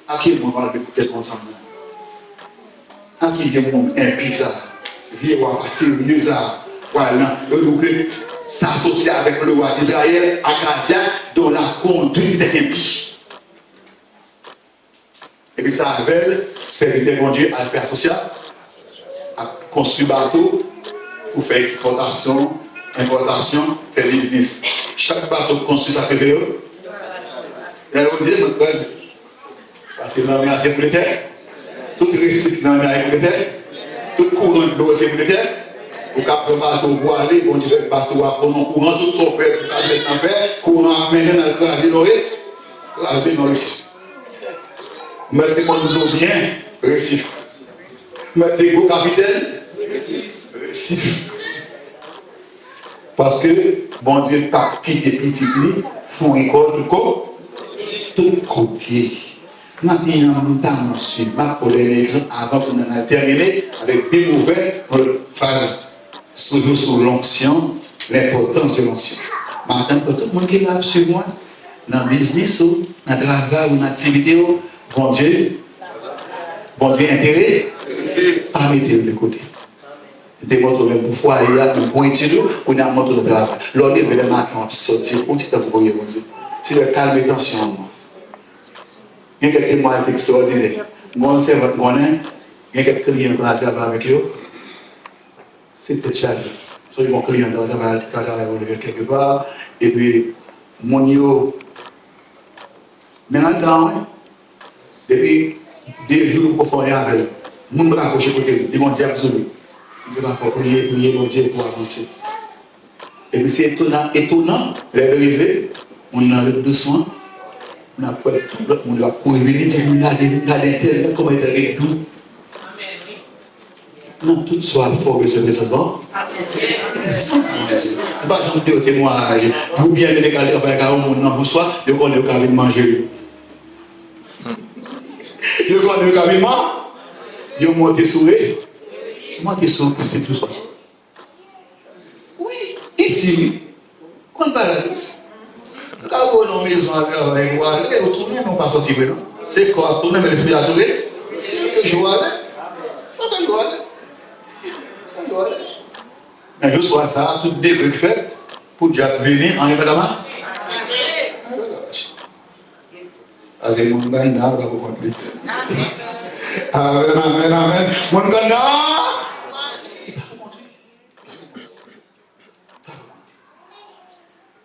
À qui on va peut-être ensemble? À qui il y a un bizarre, vieux roi, c'est bizarre. Voilà, donc s'associer avec le roi d'Israël, Akazia, dont la conduite est impie. Et puis ça appelle, serviteur mon Dieu à faire associer, à construire bateau pour faire exportation, importation, faire business. Chaque bateau construit sa PVE. Et alors vous dites, parce que dans la mer c'est pour les terres, tout récip dans la mer c'est pour les terres, tout courant de l'eau c'est pour les terres. Pour qu'après le bateau pour aller, on dirait que le bateau a pris courant, tout son père pour qu'après le père, courant à mener dans le crasé l'oreille, crasé dans le récif. Mettez moi nous bien, récif. Mettez gros capitaine, récif. Parce que, bon Dieu, pas quitter petit pli, faut récolte tout côté. Maintenant, je vais vous donner un exemple avant qu'on en ait terminé avec des nouvelles phrases sur l'onction, l'importance de l'onction. Maintenant, pour tout le monde qui est là sur moi, dans le business, dans le travail ou dans l'activité, bon Dieu, intérêt, pas mettre de côté. Des motos même pour foyer, pour étudier, pour une moto de travail. L'on est vraiment quand sortir, on dit que vous voyez, bon Dieu. C'est le calme et tension. Il y a quelques mois extraordinaires. Moi, c'est votre monnaie. Il y a quelques clients qui ont travaillé avec eux. C'était chargé. Soit mon client qui a travaillé quelque part. Et puis, mon yo. Maintenant, depuis 2 jours pour faire avec eux, mon ne va pas coucher pour eux. Ils vont dire absolument. Ils vont pas prier mon Dieu pour avancer. Et puis, c'est étonnant, les arrivées, on a le soins. On a fait tout le monde va pour revenir dire l'intérieur comment il est doux. Non, tout soit fort, monsieur le président. C'est pas genre de témoignage. Vous bien les calés avec un monde dans vous soit, de qu'on est capable de manger. De qu'on est capable de manger. De monter sur eux. Monter sur eux, c'est tout ça. Oui, ici, on parle de ça. Quand vous êtes dans la maison avec moi, vous tournez, non pas sortir, non? C'est quoi? Tourner, mais l'esprit à tourner? Quelques jours avec? Pas de loi. Mais je sois ça, tout début fait, pour déjà venir en événement. Parce que mon ganda va vous compléter. Amen, amen. Mon ganda!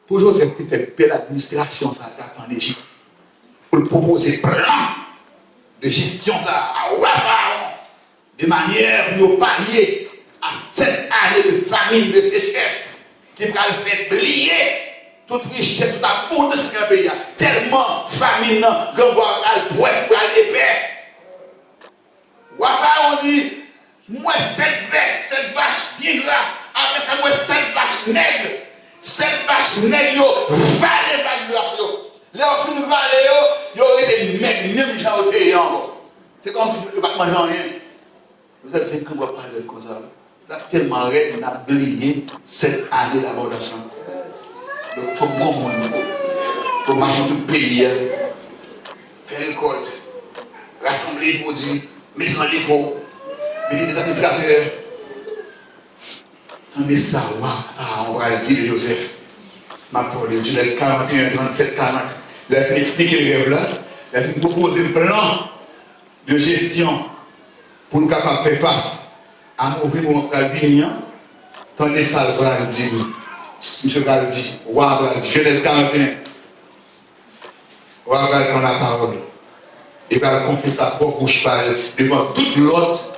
Pour Joseph, qui fait belle administration, ça en Égypte, pour proposer plan de gestion ça à Pharaon, de manière pour pallier à cette année de famine, de sécheresse, qui va le faire briller toute richesse, toute abondance de ce pays. Tellement famine, grand-bois, al poète, al épais. Pharaon dit, moi, cette vache bien gras, avec moi, cette vache nègre. Cette vache nègre, valait vache. Là, au fin de vallée, il y aurait des mecs, même gens au terrain. C'est comme si vous ne pouvez pas manger rien. Vous savez, c'est qu'on va parler comme ça. Là, tellement raide, on a brillé cette année d'abondance. Donc, il faut bon monde. Il faut marcher tout le pays. Faire récolte. Rassembler les produits. Mettre dans les pots. Mettre des administrateurs. Mais ça, on va dire de Joseph. Ma parole, je laisse 41, 37, 40. Il a fait expliquer le rêve là. Il a fait proposer un plan de gestion pour nous capables de faire face à un mauvais moment pour le venir. Tandis ça, le va dire, monsieur va dire, roi va dire, je laisse 41. Roi va prendre la parole. Il va confier sa propre bouche devant toute l'autre.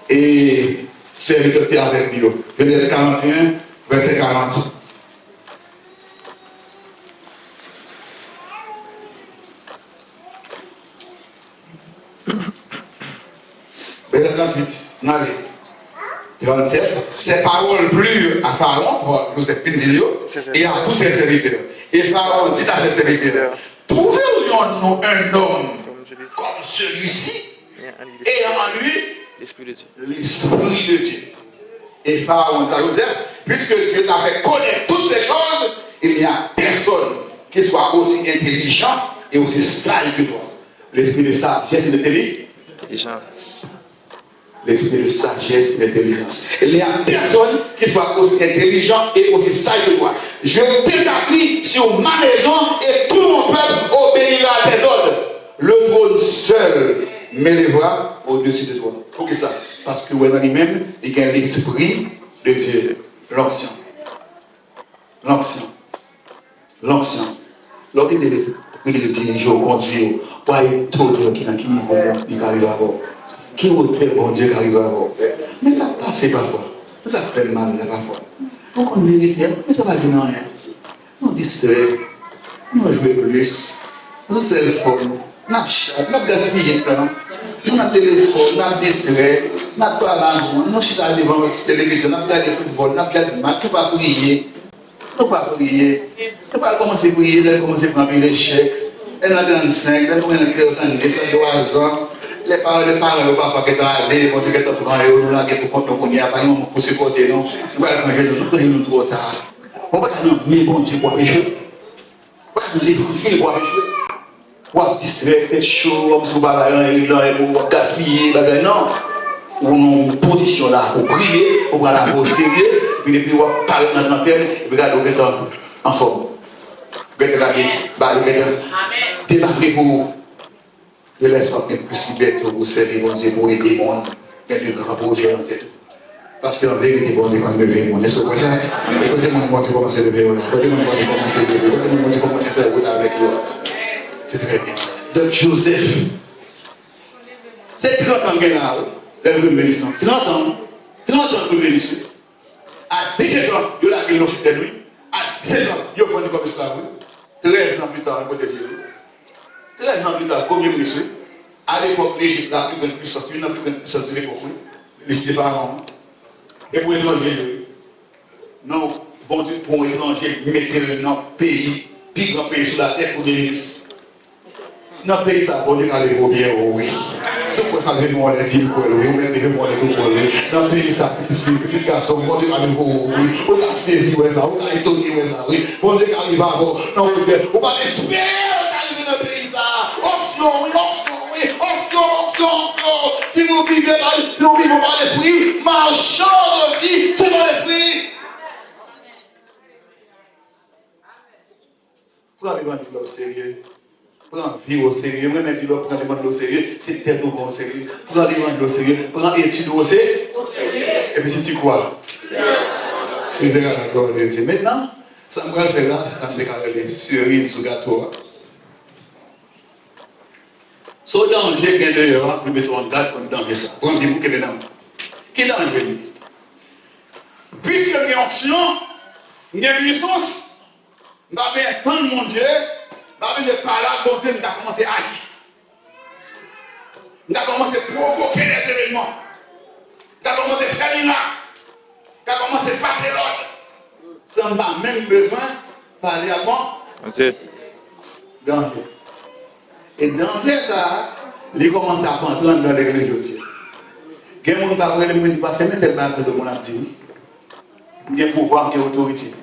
Et serviteur avec lui. Genèse 41, verset 40. 38. Allez. 37. Ces paroles plus à Pharaon, pour cette Pinzilio, et à tous ses serviteurs. Et Pharaon dit à ses serviteurs, trouvez-vous un homme comme celui-ci, et en lui L'Esprit de Dieu. l'Esprit de Dieu. Et Pharaon dit à Joseph, puisque Dieu t'a fait connaître toutes ces choses, il n'y a personne qui soit aussi intelligent et aussi sage que toi. L'esprit de sagesse et Intelligence. l'esprit de sagesse et d'intelligence. Il n'y a personne qui soit aussi intelligent et aussi sage que toi. Je t'établis sur ma maison et tout mon peuple obéira à tes ordres. Le trône seul m'élèvera au-dessus de toi. Pourquoi ça? Parce que dans lui-même, il y a l'esprit de Dieu. L'ancien. L'ancien. L'ancien. Lorsqu'il est dirigé au conduit, pas tout qui n'a qui niveau il arrive à voir. Qui est bon Dieu qui arrive à voir. Mais ça passe parfois. Ça fait mal parfois. Donc on mérite, mais ça va dire rien. On distrait, on joue plus, on cell phone, on a chat, on a gaspillé le temps, on a téléphone, on a distrait, on a parlé, on a devant notre télévision, on a regardé le football, on a regardé le match, on va prier. On ne va pas prier. On ne va pas commencer à prier, elle commence à prendre les chèques. Elle a 35, elle a 3 ans. Les parents ne vont pas faire qu'elle allée, quand tu es pour prendre nous là, pour qu'on y a pas pour supporter, non. Nous allons manger, nous trop tard. On va pas nous bon Dieu pour pécher. On va nous l'évangile pour pécher. On va distraire, être chaud, on va pas gaspiller, non. On a une position là pour prier, pour prendre la voix sérieux, puis depuis on va parler dans l'antenne, et puis regarde, on est en forme. Vous êtes là, vous êtes démarrez pour de l'espoir qu'elle puisse libérer pour servir mon Dieu, pour aider le monde, qu'elle ne va pas bouger en tête. Parce qu'en vérité, bon Dieu, quand le lever le monde, est-ce que vous savez, côté mon Dieu commence à lever le monde, côté mon Dieu commence à lever, côté mon Dieu commence à faire le avec toi. C'est très bien. Donc Joseph, c'est 30 ans qu'il a. Le premier ministre, 30 ans, le premier ministre. À 17 ans, il a gagné l'occident de lui. À 17 ans, il a vendu comme esclave. 13 ans plus tard, à côté de lui. 13 ans plus tard, premier ministre. À l'époque, l'Égypte n'a plus grande puissance. Il n'a plus grande puissance de l'époque. L'Égypte est pharaon. Et pour l'étranger, non, bon Dieu, pour l'étranger, mettez-le dans le pays, plus grand pays sur la terre pour des ministres. Dans le pays, ça va aller pour bien, oui. C'est pour ça que les gens disent que oui, ou même les gens disent que oui. Dans le pays, ça, petit garçon, bon Dieu, aller pour oui. On a saisi, ça, on a étonné, ça, oui. Bon Dieu, arrive à vous. Non, on va espérer qu'arriver dans le pays, ça. Option, oui, option, oui. Option. Si vous vivez par l'esprit, marchons de vie, c'est dans l'esprit. Pourquoi les gens disent au sérieux? Prends vie au sérieux, moi-même je dois prendre les gens au sérieux, c'est tête au bon sérieux. Prends les gens au sérieux, prends études au sérieux. Et puis si tu crois, tu verras la gloire de Dieu. Maintenant, ça me va faire là, c'est ça me déclare les cerises sous gâteau. Ce danger qu'il y a dehors, nous mettons en garde contre danger ça. Prends vous que mesdames. Qui danger? Puisque il y a une onction, il y a une puissance, nous avons un temps de mon Dieu. Je parle là, bon Dieu, nous avons commencé à agir. Nous avons commencé à provoquer des événements. Nous avons commencé à faire une acte. Nous avons commencé à passer l'ordre. Ça n'a même besoin de parler à moi. Danger. Et danger, ça, il commence à prendre dans l'église de Dieu. Il y a des gens qui ne disent pas, c'est même tellement de mon avis. Il y a un pouvoir, il y a une autorité.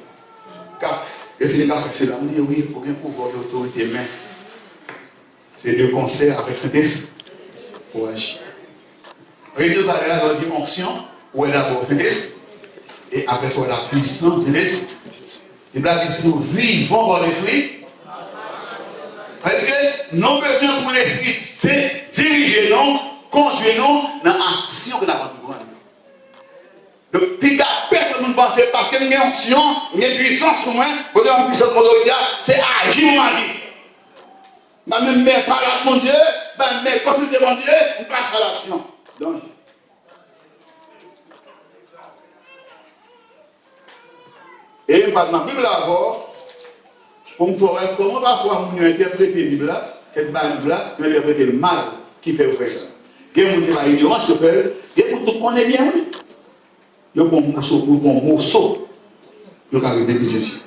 Et c'est les gars qui disent, oui, il faut qu'il y ait un pouvoir d'autorité, mais c'est le concert avec Saint-Esprit pour agir. Réunion tout à l'heure, elle va dire onction, où elle a d'abord Saint-Esprit, et après ça, la puissance de l'Esprit. Il va dire, si nous vivons par l'Esprit, parce que nous avons besoin pour l'Esprit, c'est diriger nous, conduire nous dans l'action que nous avons besoin. Donc, personne ne pense parce que nous avons une onction, une puissance pour moi, pour une puissance pour l'autorité, c'est agir pour ma vie. Ma même mère parle à mon Dieu, ma mère consulte mon Dieu, on passe à l'action. Donc, et dans la Bible d'abord, on pourrait comment parfois nous interpréter la Bible, cette Bible, nous interpréter le mal qui fait oppression. Il y a des gens qui ont ignorance, il y a des gens qui connaissent bien. Il y a des morceaux, il y a des business.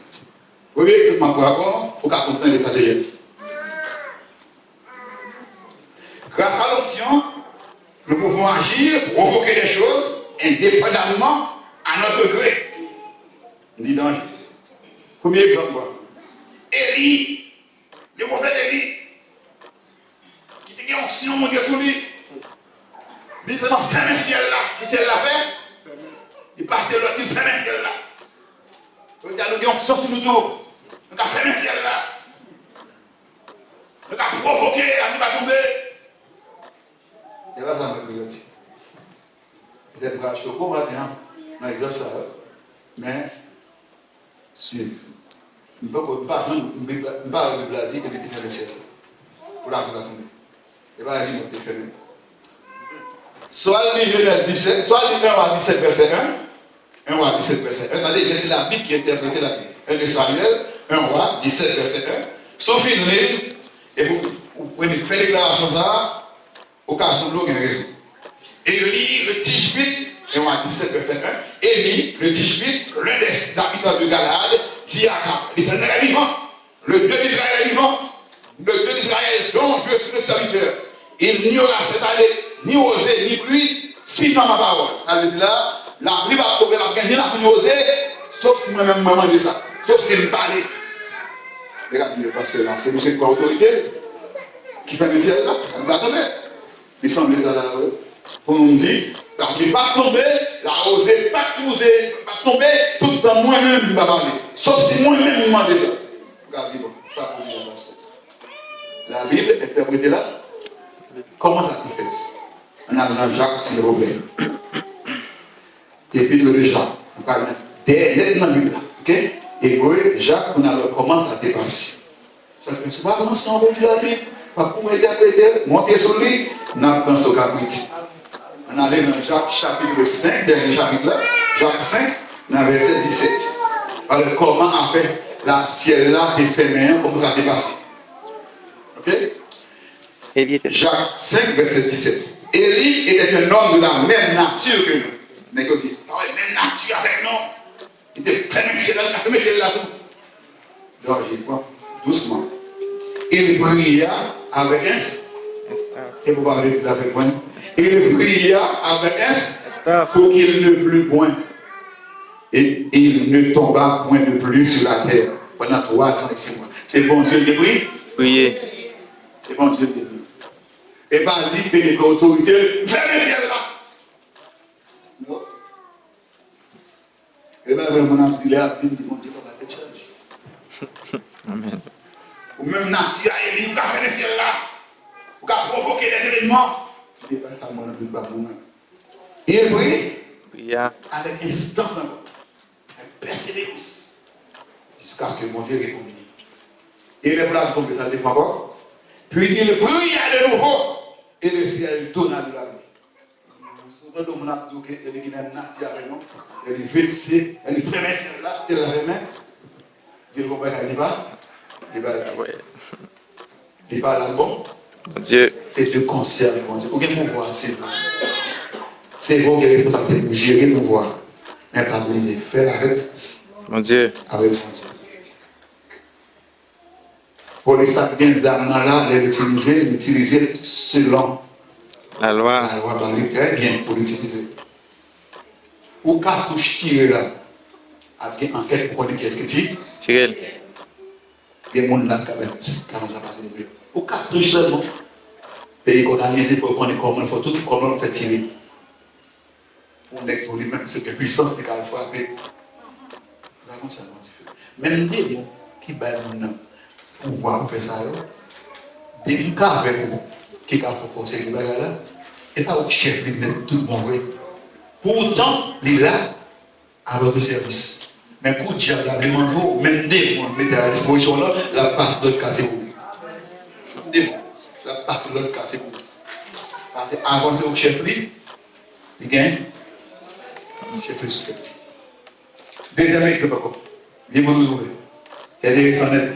Vous voyez, c'est ma rapport, il faut qu'on comprenne les stratégies. Grâce à l'option, nous pouvons agir, provoquer des choses, indépendamment à notre degré. On dit danger. Premier exemple, Élie, le prophète Élie, qui était en onction montée sur lui. Il dit, non, fermez le ciel là. Le ciel l'a fait. Il passe l'autre, il ferme le ciel là. Il dit, nous avons onction sur nous tous. Nous avons fermé le ciel là. Nous avons provoqué, la nuit va tomber. Et là, ça me dit. Peut-être que je ne comprends pas bien, dans l'exemple ça, mais suivre. Je ne peux pas dire que je vais faire le ciel. Pour la vie va tomber. Et pas dire que je vais faire. Soit le Genèse 17, soit le 1 à 17 verset 1, 1 à 17 verset 1. Attendez, c'est la Bible qui interprète la Bible. 1 de Samuel, 1 roi, 17 verset 1. Sauf une ligne, et vous pouvez faire déclaration ça, au cas où vous avez raison. Élie, le Tishbite, 1 à 17 verset 1. Élie, le Tishbite, l'un des habitants de Galade, dit à Akab, l'Éternel est vivant, le Dieu d'Israël est vivant, le Dieu d'Israël dont je suis le serviteur. Il n'y aura ces années ni osé, ni pluie, sinon ma parole. Ça veut dire là, la pluie va tomber, la pluie va ni oser, sauf si moi-même maman dit ça, sauf si je parle. Regardez, parce que là, c'est monsieur qui a l'autorité, qui fait le ciel là, ça va tomber. Il semble ça là, comme on dit, la pluie va tomber, la osée pas tomber, tout le temps moi-même je ne vais pas parler. Sauf si moi-même je demande ça. Regardez, bon, ça pour dire la Bible est interprétée là. Comment ça se fait? On a dans Jacques, s'il vous plaît. Épître de Jacques. On parle dès dans la Bible. Ok? Hébreu, Jacques, on a commence à dépasser. Ça fait souvent commencer à envoyer la Bible. Pas pour interpréter, monter sur lui, on a pensé au chapitre. On allait dans Jacques chapitre 5, dernier chapitre là, Jacques 5, dans verset 17. Alors, comment a fait la ciel là et fait comment ça a dépassé? Ok? Jacques 5, verset 17. Élie était un homme de la même nature que nous. Mais que dit, même nature avec nous. Il était très ciel là tout. Donc, j'ai quoi? Doucement. Il pria avec un. Et vous parlez de la seconde. Il pria avec un pour qu'il ne plût point. Et il ne tomba point de pluie sur la terre pendant 3 ans et 6 mois. C'est bon Dieu qui prie? Oui. C'est bon Dieu qui prie. Et pas dire que les autorités, fermez le ciel là. Non. Et bien, mon ami dit là, il dit, mon Dieu, on va faire change. Amen. Ou même nature, il dit, vous avez fait le ciel là. Vous avez provoqué des événements. Il dit, pas à mon ami, pas à mon ami. Il prie avec instance encore, avec persévérance, jusqu'à ce que mon Dieu réponde. Et les plats tombent, ça le défend encore. Puis il pria de nouveau. Et le ciel donna de la vie. Souvent, on a dit qu'elle est même nature avec nous. Elle est versée, elle est première ciel là, c'est la main. Si le compagnon ne dit pas, il parle là bon. Mon Dieu. C'est de concert, mon Dieu. Pour quel pouvoir c'est vous qui êtes responsable pour gérer le pouvoir. Mais pas oublier, faire avec. Mon Dieu. Avec mon Dieu. Pour les sapiens d'Arnala, l'utiliser selon la loi. La loi parle très bien pour l'utiliser. Ou cartouche tiré là, avec en quelque point qu'est-ce que tu Tirel. Il y a des gens là qui ça passe de mieux. Ou cartouche seulement. Et organisé pour prendre comment il faut tout comment on fait tirer. On est pour lui-même, c'est une puissance qui a frappé. Même des gens qui baillent mon pouvoir faire ça, des cas avec vous qui a proposé le bagage là, et pas au chef de mettre tout le bon vrai. Pourtant, il est là à votre service. Mais pour diable, même des gens mettez à la disposition là, la passe de l'autre cas c'est vous. La passe de l'autre cas c'est vous. Parce que avant c'est au chef lui, il gagne. Chef est deuxième exemple encore. Viens vous trouver. Il y a des sonnettes.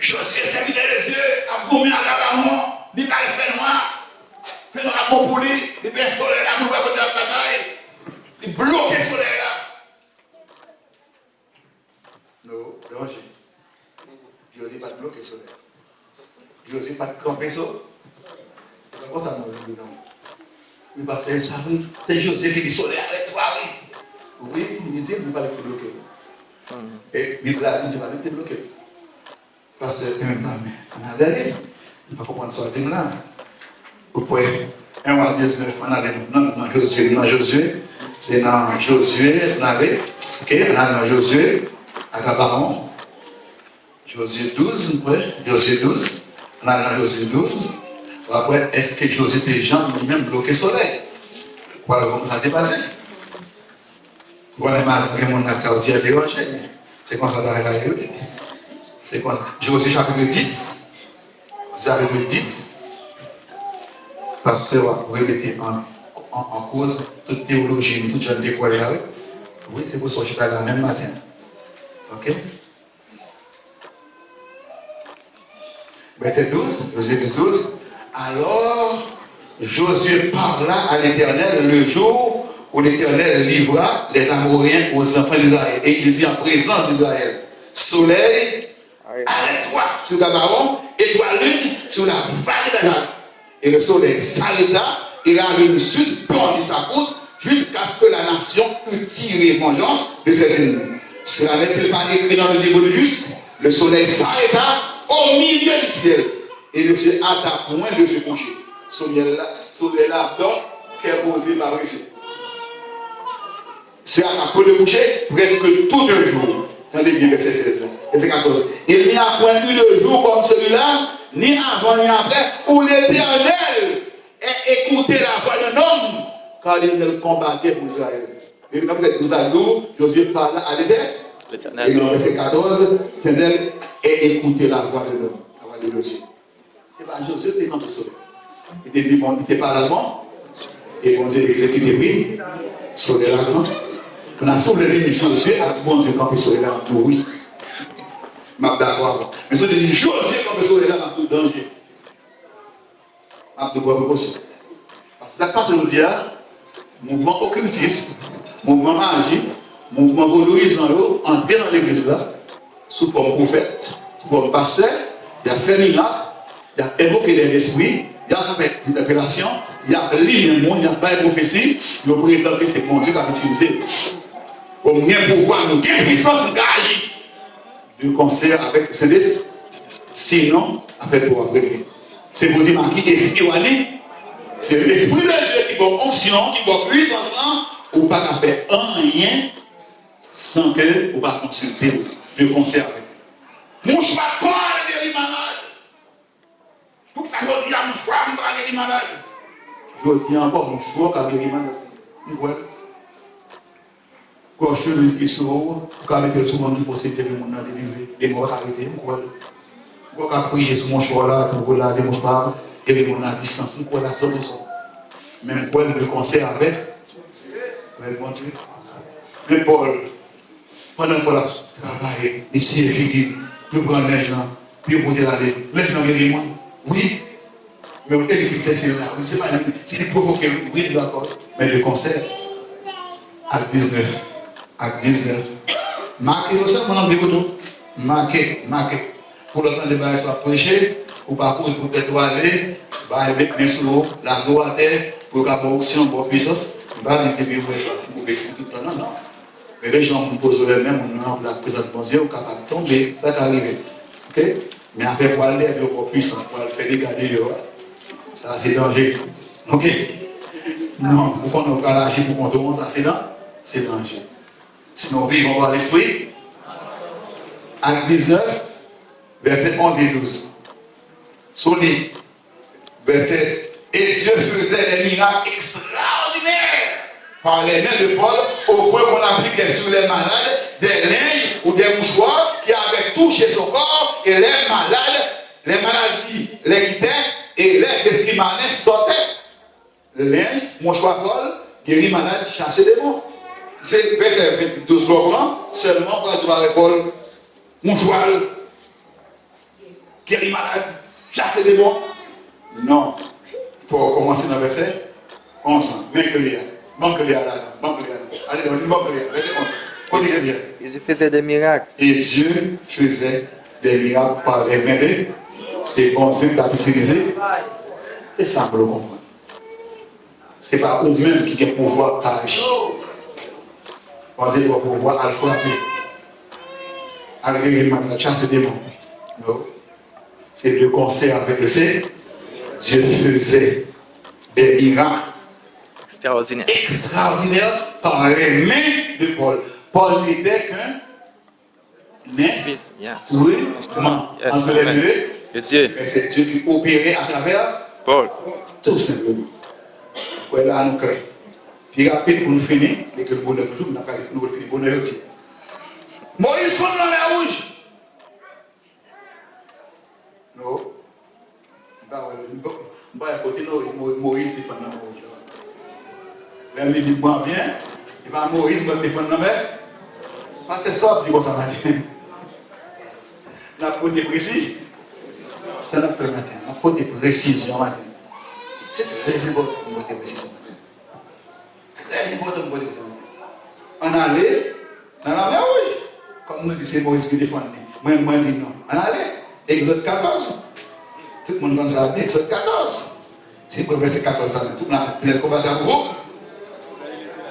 Je suis serviteur de Dieu, à gourmand à la baron, il va le faire noir. pour lui, les personnes là, pour pas côté la bataille, il bloque le soleil là. Non, danger. Je n'ose pas bloquer le soleil. Je n'ose pas camper ça. C'est pas ça, moi, je dis non. Mais parce que ça, c'est José qui dit soleil avec toi, oui. Oui, il dit, il ne peut pas le bloquer. Et Bible a dit, tu vas le bloquer. Parce que, en même temps, on a regardé, on ne peut pas comprendre ça, là. Vous pouvez, 1 à 19, on a dans Josué, c'est dans Josué, on avait, ok, on a dans Josué, à Gabaron, Josué 12, Josué 12, on a dans Josué 12, après, est-ce que Josué était gens lui-même bloqué le soleil? Voilà, comment ça a dépassé? Vous avez marqué mon quartier dérangé, c'est comme ça d'arrêter. C'est comme ça. Josué chapitre 10, chapitre 10, parce que vous remettez en cause toute théologie, toute jeune découverte là. Oui, c'est pour ça que je suis là même matin. Ok? Verset 12, Josué 12. Alors, Josué parla à l'Éternel le jour où l'Éternel livra les Amoréens aux enfants d'Israël. Et il dit en présence d'Israël, soleil, arrête-toi sur Gabaron, et toi lune sur la vallée d'Agal. Et le soleil s'arrêta, et la lune suspendit sa course jusqu'à ce que la nation eût tiré vengeance de ses ennemis. Cela n'est-il pas écrit dans le livre de Juste? Le soleil s'arrêta au milieu du ciel, et ne se hâta point de se coucher. Soleil-là, donc, qui est posé par ici. Se hâta point de coucher presque tout un jour. Attendez bien, verset 16, verset 14. Il n'y a point eu de jour comme celui-là, ni avant ni après, où l'Éternel ait écouté la voix d'un homme, car il ne combattait pour Israël. Et donc, nous allons, Josué parle à l'Éternel. Et dans le verset 14, l'Éternel ait écouté la voix de l'homme, la voix de Josué. Et bien, Josué était contre le soleil. Il était dit, bon, il n'était pas l'avant, et bon Dieu exécuté, oui, soleil là, grand. On a soulevé une Josué, à bon Dieu, quand il soleil là, tout, oui. Je suis d'accord. Mais si on dit Josué, quand il soleil là, dans tout danger. Je suis d'accord possible. Parce que ça passe nous dire, mouvement occultiste, mouvement magie, mouvement valorisant l'eau, entrer dans l'église là, sous forme prophète, sous forme pasteur, il a fait miracle, il a évoqué les esprits, il a fait une interpellation, il a lu le monde, il a fait une prophétie, il a prétendu que c'est mon Dieu qui a utilisé. Pour bien pouvoir nous gagner puissance, nous agir. De concert avec CDS, sinon, avec pour après. C'est pour dire qui est spirituel, c'est l'esprit de Dieu qui va onction, qui va puissance là, ou pas qu'à faire rien sans que vous pas consulter le concert avec. Mon choix pas la guérir malade. Pour que ça je dis à mon choix, je ne pas guérir malade. Je dis encore mon choix qu'à guérir malade. Quand je suis qui sont, quand je suis souvent qui possède des gens qui délivrer, des morts arrêtés, quand je prier sur mon choix là, pour regarder mon choix, et les gens à distance, je la zone de son. Même pour le concert avec mon Dieu. Mais Paul, pendant Paul a travaillé, ici et fini, nous prenons les gens, puis vous dire les gens guéris moi. Oui, mais vous avez fait c'est là, oui, c'est pas s'il provoque, oui, d'accord. Mais le concert, acte 19. Acte 19. Marquez aussi, mon nom de Goudou. Marquez. Pour le temps de bagages soit prêché, ou pas pour peut-être aller, mettre bien sous l'eau, la l'eau à terre, pour avoir option, pour puissance. Je ne vais pas dire que vous pouvez sortir pour expliquer tout le temps, non. Mais les gens me posent les mêmes, on a la présence de Dieu, on est capable de tomber, ça va arriver. Ok? Mais après, pour aller avec pour puissance, pour aller faire des garder, ça c'est danger. Ok? Non, pour qu'on ne pas agir pour qu'on tombe, ça c'est danger. Sinon, vivons par l'esprit. Acte 19, versets 11 et 12. Souligne, verset. Et Dieu faisait des miracles extraordinaires par les mains de Paul, au point qu'on appliquait sur les malades des lignes ou des mouchoirs qui avaient touché son corps, et les malades, les maladies les quittaient et les esprits malins sortaient. Lignes, mouchoir Paul, guérit malade, chasser des démons. C'est verset 12 comprend, seulement quand tu vas répondre, mouchoir, guérit malade, chasser des démons. Non. Pour commencer dans le verset, ensemble. Main que les là. Allez, on dit bon que les restez ensemble. Et Dieu faisait des miracles. Et Dieu faisait des miracles par les mains de ses bons Dieu qui a utilisé. Et ça, vous le comprenez. Ce n'est pas vous-même qui avez pouvoir agir. On dit qu'on pouvoir à le frapper. À le guérir, à chasser des démons. Non. C'est le concert avec le C. Dieu faisait des miracles extraordinaires par les mains de Paul. Paul n'était qu'un instrument entre les deux. Dieu. Mais c'est Dieu qui opérait à travers Paul. tout simplement. Voilà, nous créons. Puis rapide pour nous finir, et que le bonheur toujours, nous finir le bonheur aussi. Moïse fond dans la mer rouge. Non. Bah, à côté, Moïse défend la mer rouge. Là, il dit, bon, bien, et bien Moïse va défendre la mer. Parce que ça, dit comme ça, on a côté précis. C'est notre matin. On a côté précision matin. C'est très important pour côté précision matin. Très important pour côté précision matin. On allait dans la mer rouge. Comme nous disons, c'est Moïse qui défend. Moi, je dis non. On allait. Exode 14. Tout le monde connaît ça. Exode 14. C'est pour verset 14. Tout le monde commence à vous.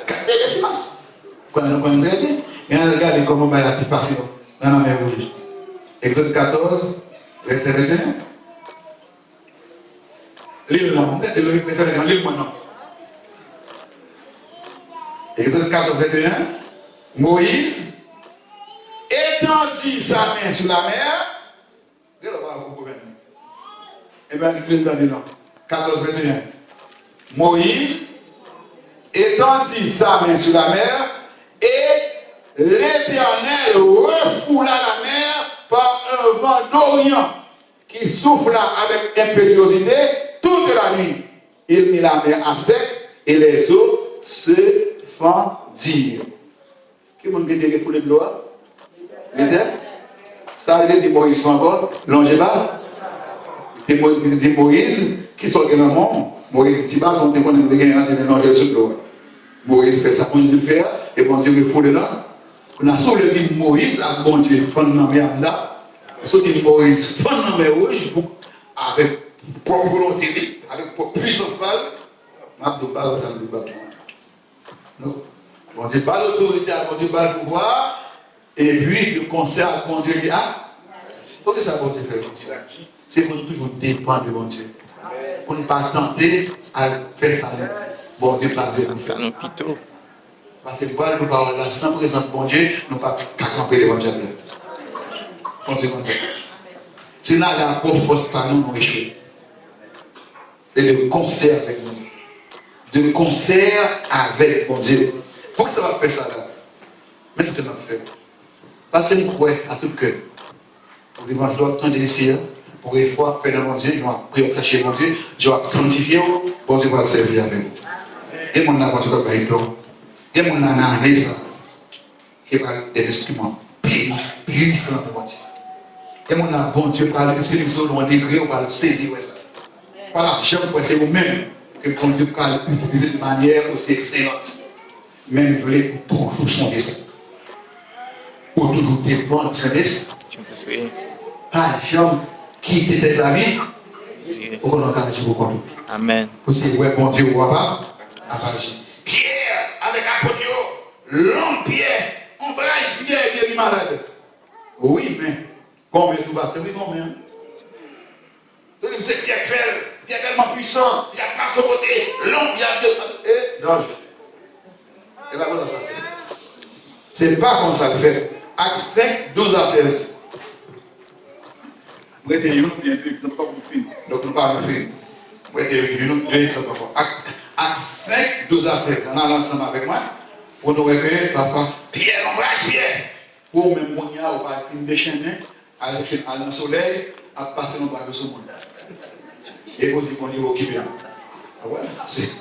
Gardez les silences. Quand on connaît très bien. Mais on regarde comment on va passer dans la mer rouge. Exode 14, verset 21. Lis-le-moi. Lis-le-moi non. Exode 14, 21. Moïse étendit sa main sur la mer. Eh bien, je vais non. 14, 21. Moïse étendit sa main sur la mer et l'Éternel refoula la mer par un vent d'Orient qui souffla avec impétuosité toute la nuit. Il mit la mer à sec et les eaux se fendirent. Qui m'a dit que foulé de l'eau? L'Éternel? Ça veut dire Moïse encore, l'angéba. Et Moïse dit Moïse, qui sont les gens, Moïse dit pas qu'on déconne de gagner un l'angèle sur l'eau. Moïse fait ça pour Dieu faire, et bon Dieu refoule là. On a sauvé dit Moïse, à bon Dieu, fond dans la mer là. Ce dit Moïse, fond dans la mer rouge, avec propre volonté, avec propre puissance balle. Ma de balle, ça ne veut pas. Non. Bon Dieu, pas l'autorité, bon Dieu, pas le pouvoir. Et puis, le concert avec mon Dieu, il dit, ah, pourquoi ça va te faire comme ça? C'est pour nous toujours dépendre de mon Dieu. Pour ne pas tenter à faire ça. Bon Dieu, pas de nous faire. Parce que voilà, nous parlons là, sans présence de mon Dieu, nous ne pouvons pas camper devant Dieu. Bon Dieu, comme ça. C'est là la pauvre force par nous, nous échouer. Et le concert avec mon Dieu. De concert avec mon Dieu. Pourquoi ça va faire ça là? Mais c'est tellement fait. Parce que nous croyons à tout cœur. Pour dimanche, je dois attendre ici. Pour une fois, faire dans mon Dieu, je vais prier cacher mon Dieu, je vais sanctifier, bon Dieu va le servir avec vous. Et mon âme, tu vas pas être là. Et mon âme, qui va des instruments puissants de mon Dieu. Et mon âme, bon Dieu, par le sélection, on écrit, on va le saisir. Voilà, j'aime que c'est vous-même que bon Dieu va l'utiliser de manière aussi excellente. Même vous voulez toujours son dessin. Pour toujours dépendre de son dessin. Pas jamais quitter tête la vie. Pour qu'on engage beaucoup. Amen. Parce que ouais, bon Dieu, ne voit pas. Pierre, avec apôtre, long Pierre, on brache Pierre qui est malade. Oui, mais combien tout bas, oui, combien? C'est Pierre fait, Pierre tellement puissant, Pierre passe son côté, long Pierre de. Et danger. Et là, comment ça fait? C'est pas comme ça le fait. Acte 5, 12 à 16. Vous êtes bien, c'est pas pour finir. Donc, nous ne parlons pas de finir. Vous êtes bien, c'est pas pour Acte 5, 12 à 16. On a l'ensemble avec moi. Pour nous recueillir, parfois, Pierre, on brache Pierre. Pour même Monia, on va une déchaîner, aller dans le soleil, à passer dans le monde. Et vous dites qu'on est occupé. Voilà, c'est.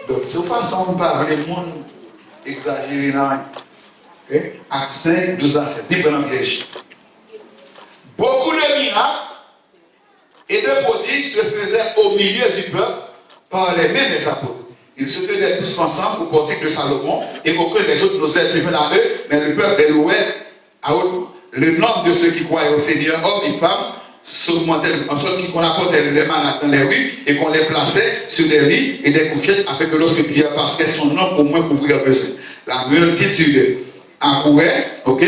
Donc, c'est une façon de parler le monde exagéré là. Acte 5, 12 à 16. Libre dans le piège. Beaucoup de miracles et de prodiges se faisaient au milieu du peuple par les mêmes des apôtres. Ils se tenaient tous ensemble au portique de Salomon et aucun des autres n'osait suivre la eux, mais le peuple les louait à haute. Le nombre de ceux qui croyaient au Seigneur, hommes et femmes, s'augmentait en sorte qu'on apportait les malades dans les rues et qu'on les plaçait sur des lits et des couchettes afin que lorsque Pierre passait son nom au moins couvrir un peu. La multitude accourait, ok,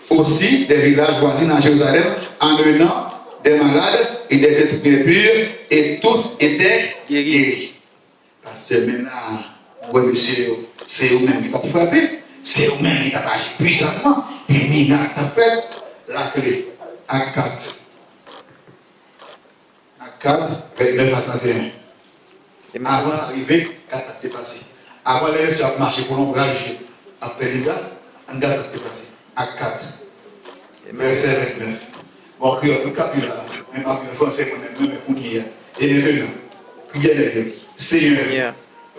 aussi des villages voisins à Jérusalem en menant des malades et des esprits impurs et tous étaient guéris. Parce que maintenant, ouais, monsieur, c'est eux-mêmes qui t'ont frappé, c'est eux-mêmes qui t'ont agi puissamment, et Nina t'a fait la clé à 4. À 4, 29 à 31. Avant d'arriver, quand ça s'est passé. Avant les gens qui marché pour l'ombrage, après les gars, on a ça s'est passé. À 4. Verset 29. Bon, le capula, même en français, on est pour dire. Et maintenant, priez Seigneur,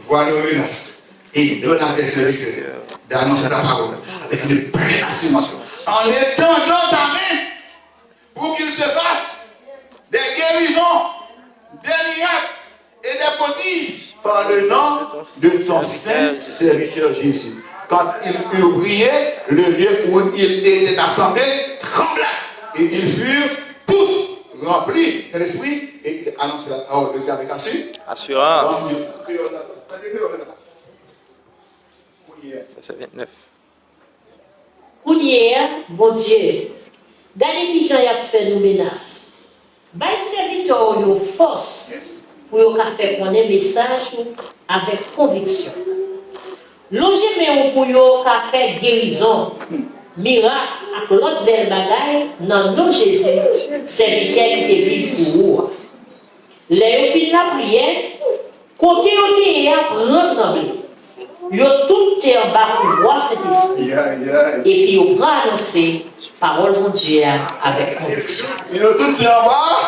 vois nos menaces et donne à tes serviteurs d'annoncer ta parole avec une pleine assurance en étendant ta main pour qu'il se fasse des guérisons, des miracles et des prodiges par le nom de ton saint serviteur Jésus. Quand il eut brillé, le lieu où il était assemblé trembla et ils furent tous remplis de l'esprit et il annonce la parole de Dieu avec assurance. Verset 29. Hier, bon Dieu, regardez qui Jean a fait nous menaces. Bail serviteur yo force pour yo faire connaître message avec conviction. Loger mais pour yo faire guérison, miracle avec l'autre belle bagaille dans nom Jésus, serviteur qui te vive pour vous. Les fin la prière, côté yo te a prendre trembler. Yo tout est en bas pour voir cet esprit. Et puis yo prend annoncer parole de Dieu avec conviction. Yo tout est en bas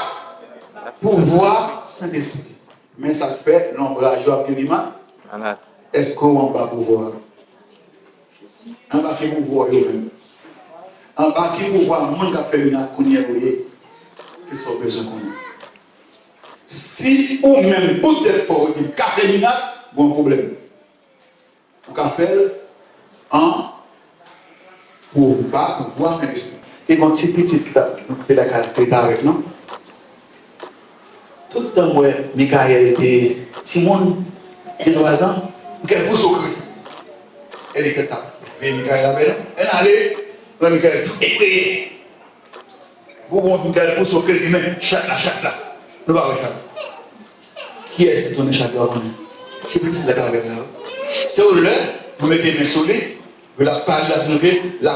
pour voir cet esprit. Mais ça fait l'ombrage de est-ce qu'on va en bas pour voir? En bas qui pour voir eux-mêmes. En bas qui pour voir le monde qui a fait une accounée, c'est ce qu'on a besoin. Si ou même peut-être pas une café minate, bon problème. Pour café pour voir un esprit. Et mon petit qui est avec nous. Tout le temps, Michael était Simone, il est 3 ans, qu'elle pousse au cru. Elle était là. Mais Michael avait elle allait, Michael, et vous voyez Michael pousse au cru, il dit, mais chaque là. Nous va regarder. Qui est-ce qui tourne chaque là? C'est petit la avec là. C'est au là, vous mettez mes soleils, vous la parlez, la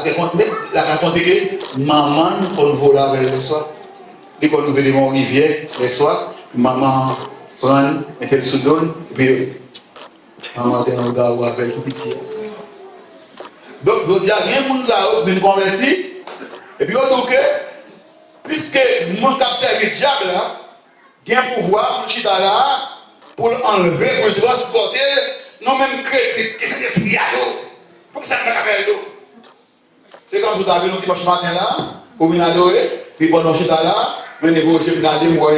racontez que maman, on vole avec le soir. Et quand nous venons au rivière, le soir, maman prend, mettez le sous-don, et puis maman est un gars ou avec tout petit. Donc, il y a rien de monde qui est converti, et puis on dit que, puisque le monde qui a servi le diable, il y a un pouvoir pour chita là, pour l'enlever, pour le transporter, non même chrétien, qui est esprit à l'eau, pour que ça ne fasse l'eau. C'est comme tout à l'heure, nous dimanche matin là, pour venir adorer, puis pendant chita là, mais vous je regarde moi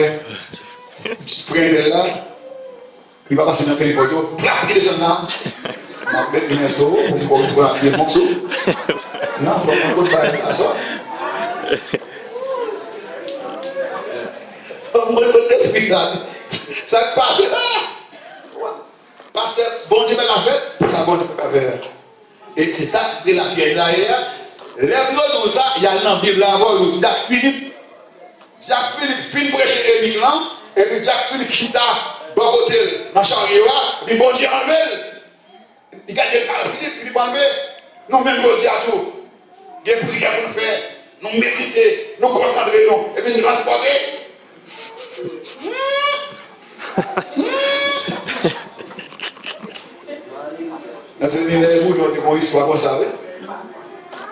prendre là il va passer dans quel photo il descend là on met une saut pour voir bien mon saut non on peut pas ça ça passe là parce que bon Dieu l'a fait ça bon Dieu pas faire et c'est ça qui est la pierre derrière lève-nous ça il y a dans la Bible là avant Jacques Philippe fin prêcher Émile là, et puis Jacques Philippe chita, bon côté, dans le chariot, et puis bon Dieu enlevé. Il garde le Philippe enlevé. Non, même bon Dieu à tout. Il y a une prière pour nous faire, nous méditer, nous concentrer, et puis nous transporter. Dans cette minute, vous avez une histoire comme ça,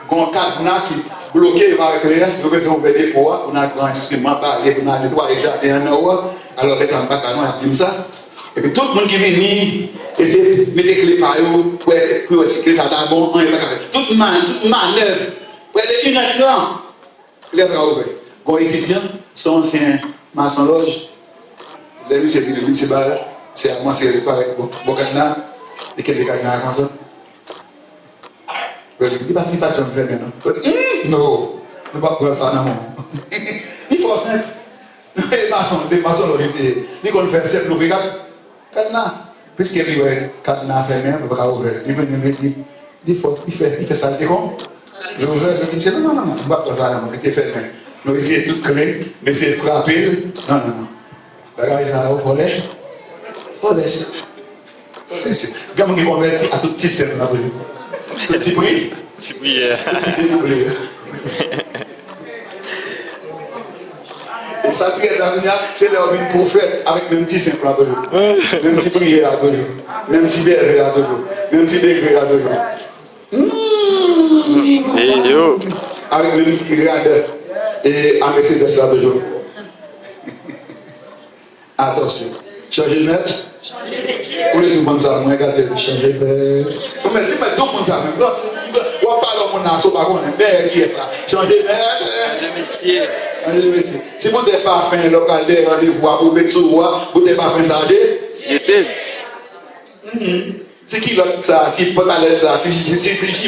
quand cadenas qui bloqué avec les gens, je vais vous aider pour on a un grand instrument, on a nettoyé les jardins en haut, alors ça ne va pas dit ça. Et puis tout le monde qui vient, essayer de mettre les clés par eux, pour que ça d'abord, on n'est pas capable. Toute manœuvre, pour être une heure, les bras ouverts. Quand les étudiants sont anciens maçons loges, les monsieur qui c'est barré, C'est à moi, c'est pareil. Bon, cadenas, et quel est cadenas comme ça? Il ne va pas de faire maintenant. Non, ne pas prendre ça dans il faut se mettre. Les maçons, ils vont faire simple, nous faisons cadenas. Puisqu'il y a cadenas fermé, on ne peut pas ouvrir. Il fait ça, il comme. Je vous dis, non, on ne va pas prendre ça, il est fermé. Nous essayons de tout créer, essayer de frapper. Non. Regardez ça, au volet. Quand on est converti à tout petit cercle dans le petit bruit. Petit prière. Et ça prière dans la c'est leur prophète avec même petit simple à l'eau. Même petit prière à l'eau. Même petit berger à l'eau. Même petit degré à l'eau. Avec même petit grade et à Mercedes là toujours. Attention. Changer de maître. Vous voulez nous ça, vous regardez, changer de maître. Vous mettez tout le monde ça même. On parle de mon asso, par contre, mais qui est là. Changer de maître. Changer de métier. Si vous n'avez pas fait un local de rendez-vous pour mettre sur roi, vous n'avez pas fait ça. C'est qui ça, si vous n'avez ça, si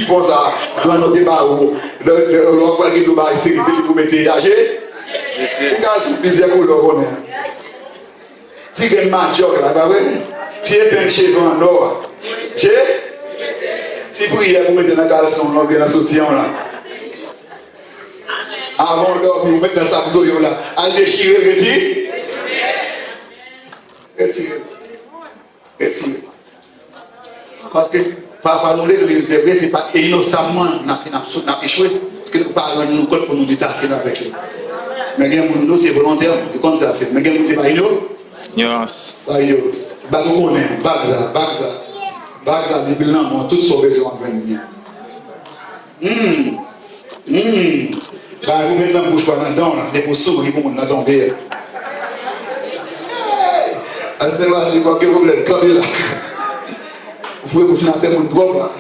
vous pensez ça, dans notre débat, le local de Dubaï, c'est que vous mettez âgé. C'est quand tout plaisir pour le connaître. Si vous avez un match, si vous avez un cheveu en or, si vous priez pour mettre dans la caleçon, on vient dans le soutien là. Avant de dormir, vous mettez dans sa zone là, à déchirer, retirer. Parce que parfois nous les réserver, ce n'est pas innocemment qu'on a échoué, parce que nous parlons de nous pour nous détacher avec eux. Mais nous, c'est volontaire, c'est comme ça fait. Mais nous, c'est pas ignorance. Pas ignorance. Nous connaissons, Bagza, les bilans ont toutes sauvé en venir. Vous mettez la bouche là-dedans, les poissons qui vont là tomber. C'est pas si quoi que vous voulez, comme là. Vous pouvez continuer à faire mon propre là.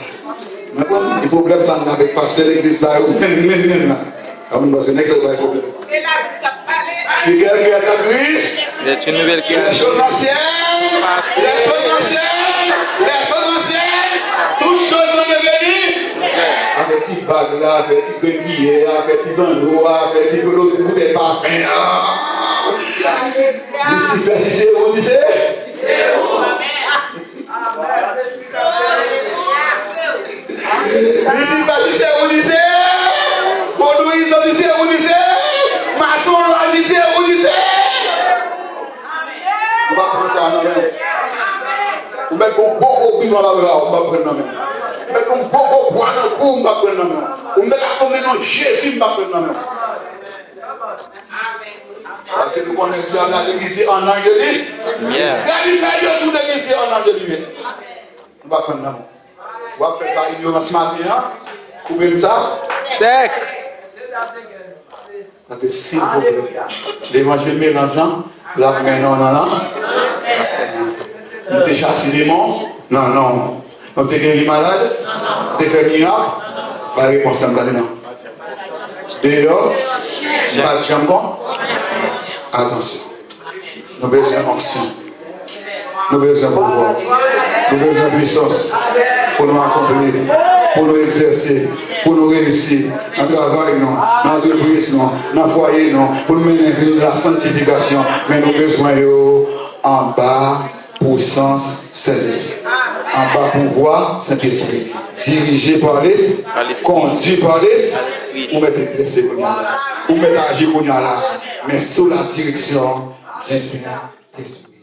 Mais les problèmes, ça n'avait pas c'est l'église, ça, ou même là. Parce que n'est-ce pas le problème. C'est quelqu'un qui a la Christ. C'est une nouvelle création. Les choses anciennes. Toutes choses sont devenues. Avec petit bague là, avec petit grenier, avec petit zango, avec petit l'autre bout des parfums. Lucifer, si c'est où, disait? C'est où? Lucifer, si c'est où, disait? Baudouise, disait où, disait? Maçon, disait où, disait? On va prendre ça en main. On met un beau prix dans la main, on va prendre la main. On met un beau poids dans le cou, on va prendre la main. On met la commune en Jésus, on va prendre la main. Parce que nous connaissons Dieu en l'église en Angélique. C'est l'Italie tout l'église en Angélique. On va prendre la main. On va faire la ignorance ce matin. Coupez ça. Sec. Parce que s'il vous plaît, l'évangile mélangeant, la main non. Nous avons déjà assis des démons? Non. Nous avons guéri les malades? Nous avons fait miracle? Pas de réponse maintenant. Dehors, pas de jambon? Attention. Nous avons besoin d'onction. Nous avons besoin de pouvoir. Nous avons besoin de puissance pour nous accomplir, pour nous exercer, pour nous réussir dans le travail, dans l'entreprise, dans le foyer, pour nous mener vers la sanctification. Mais nous avons besoin en bas, puissance, Saint-Esprit. En bas, pouvoir, Saint-Esprit. Dirigé par l'Esprit, conduit par l'Esprit, pour mettre exercer pour nous là, pour mettre agir pour nous là, mais sous la direction du Saint-Esprit.